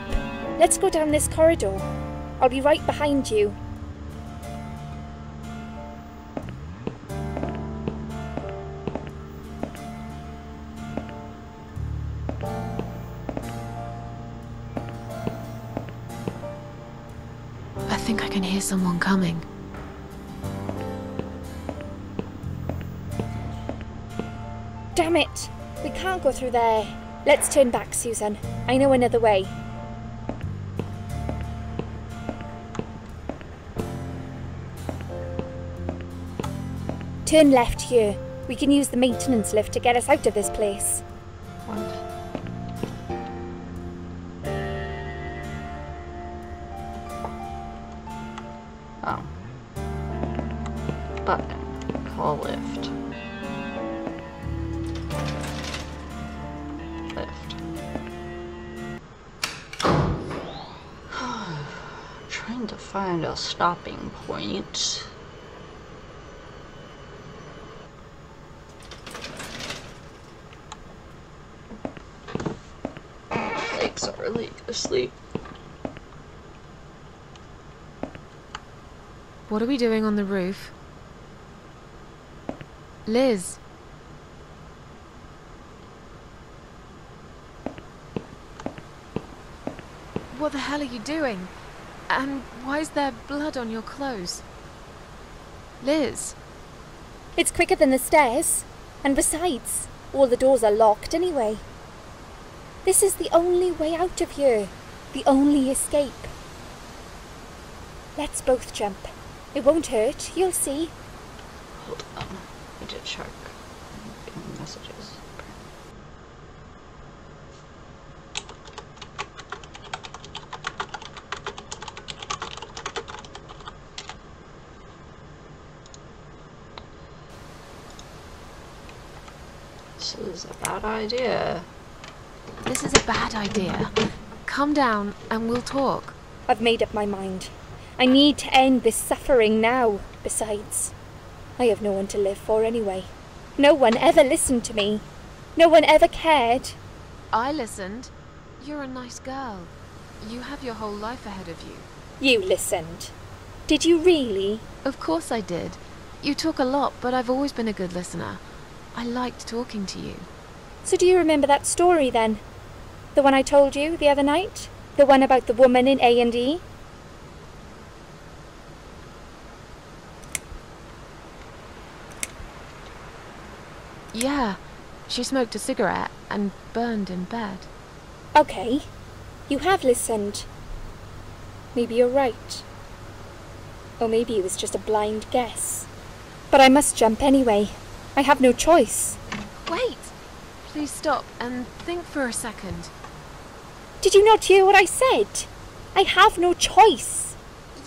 Speaker 6: Let's go down this corridor. I'll be right behind you.
Speaker 2: I think I can hear someone coming.
Speaker 6: Damn it! We can't go through there. Let's turn back, Susan. I know another way. Turn left here. We can use the maintenance lift to get us out of this place.
Speaker 1: What? Oh. Button. Call lift. Lift. Trying to find a stopping point. Legs are really asleep.
Speaker 2: What are we doing on the roof? Liz. What the hell are you doing? And why is there blood on your clothes? Liz.
Speaker 6: It's quicker than the stairs. And besides, all the doors are locked anyway. This is the only way out of here. The only escape. Let's both jump. It won't hurt, you'll see.
Speaker 1: Hold on. I did check messages. This is a bad idea.
Speaker 2: This is a bad idea. Come down and we'll talk.
Speaker 6: I've made up my mind. I need to end this suffering now. Besides, I have no one to live for anyway. No one ever listened to me. No one ever cared.
Speaker 2: I listened. You're a nice girl. You have your whole life ahead of you.
Speaker 6: You listened. Did you really?
Speaker 2: Of course I did. You talk a lot, but I've always been a good listener. I liked talking to you.
Speaker 6: So do you remember that story then? The one I told you the other night? The one about the woman in A&E?
Speaker 2: Yeah, she smoked a cigarette and burned in bed.
Speaker 6: Okay, you have listened. Maybe you're right. Or maybe it was just a blind guess. But I must jump anyway. I have no choice.
Speaker 2: Wait! Please stop and think for a second.
Speaker 6: Did you not hear what I said? I have no choice.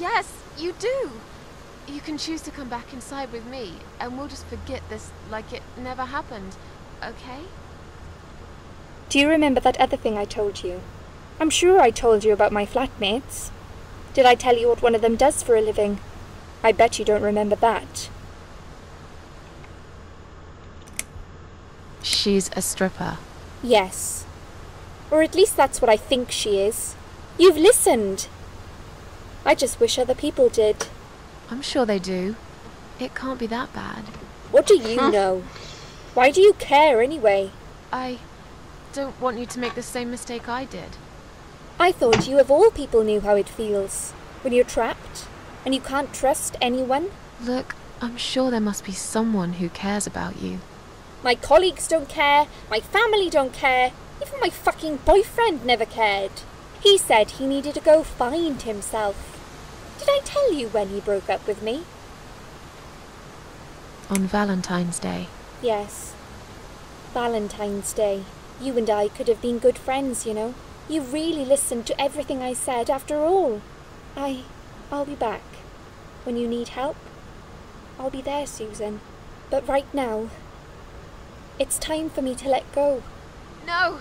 Speaker 2: Yes, you do! You can choose to come back inside with me, and we'll just forget this like it never happened, okay?
Speaker 6: Do you remember that other thing I told you? I'm sure I told you about my flatmates. Did I tell you what one of them does for a living? I bet you don't remember that.
Speaker 2: She's a stripper.
Speaker 6: Yes. Or at least that's what I think she is. You've listened. I just wish other people did.
Speaker 2: I'm sure they do. It can't be that bad.
Speaker 6: What do you know? Why do you care anyway?
Speaker 2: I don't want you to make the same mistake I did.
Speaker 6: I thought you of all people knew how it feels when you're trapped and you can't trust anyone.
Speaker 2: Look, I'm sure there must be someone who cares about you.
Speaker 6: My colleagues don't care, my family don't care, even my fucking boyfriend never cared. He said he needed to go find himself. Did I tell you when he broke up with me?
Speaker 2: On Valentine's Day.
Speaker 6: Yes. Valentine's Day. You and I could have been good friends, you know. You really listened to everything I said after all. I'll be back. When you need help, I'll be there, Susan. But right now, it's time for me to let go.
Speaker 2: No!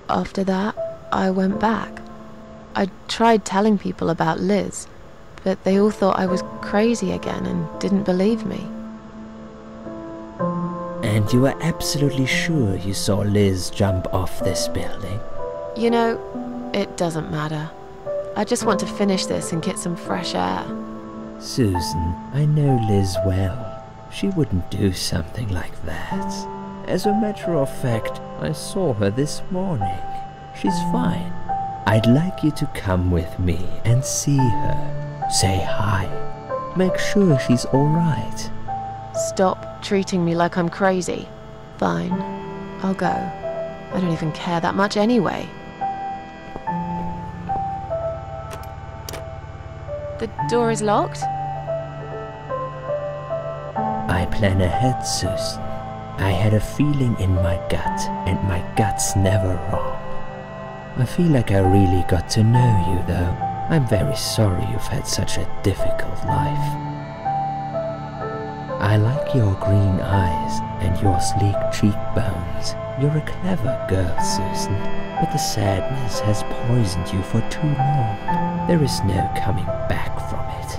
Speaker 2: After that, I went back. I tried telling people about Liz, but they all thought I was crazy again and didn't believe me.
Speaker 5: And you were absolutely sure you saw Liz jump off this building?
Speaker 2: You know, it doesn't matter. I just want to finish this and get some fresh air.
Speaker 5: Susan, I know Liz well. She wouldn't do something like that. As a matter of fact, I saw her this morning. She's fine. I'd like you to come with me and see her. Say hi. Make sure she's all right.
Speaker 2: Stop treating me like I'm crazy. Fine, I'll go. I don't even care that much anyway. The door is locked?
Speaker 5: I plan ahead, Susan. I had a feeling in my gut, and my gut's never wrong. I feel like I really got to know you, though. I'm very sorry you've had such a difficult life. I like your green eyes and your sleek cheekbones. You're a clever girl, Susan, but the sadness has poisoned you for too long. There is no coming back from it.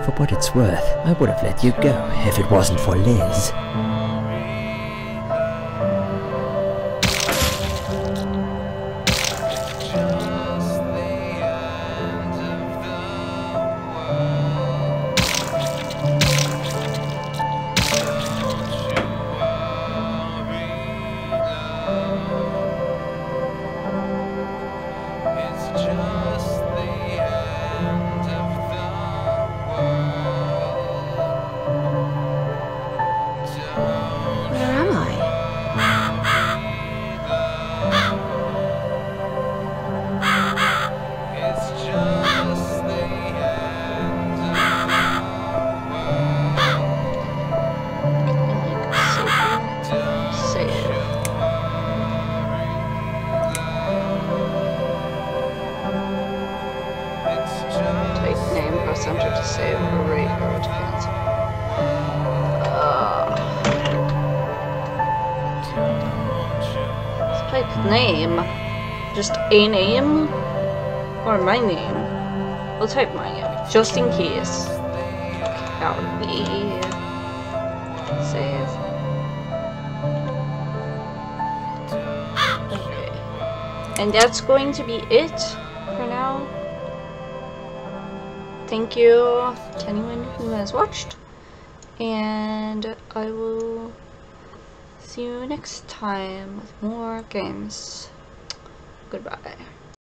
Speaker 5: For what it's worth, I would have let you go if it wasn't for Liz.
Speaker 1: Enter to save or rate or to cancel. Let's type name. Just a name? Or my name? We'll type my name, just in case. Cowardly. Save. Okay. And that's going to be it for now. Thank you to anyone who has watched, and I will see you next time with more games. Goodbye.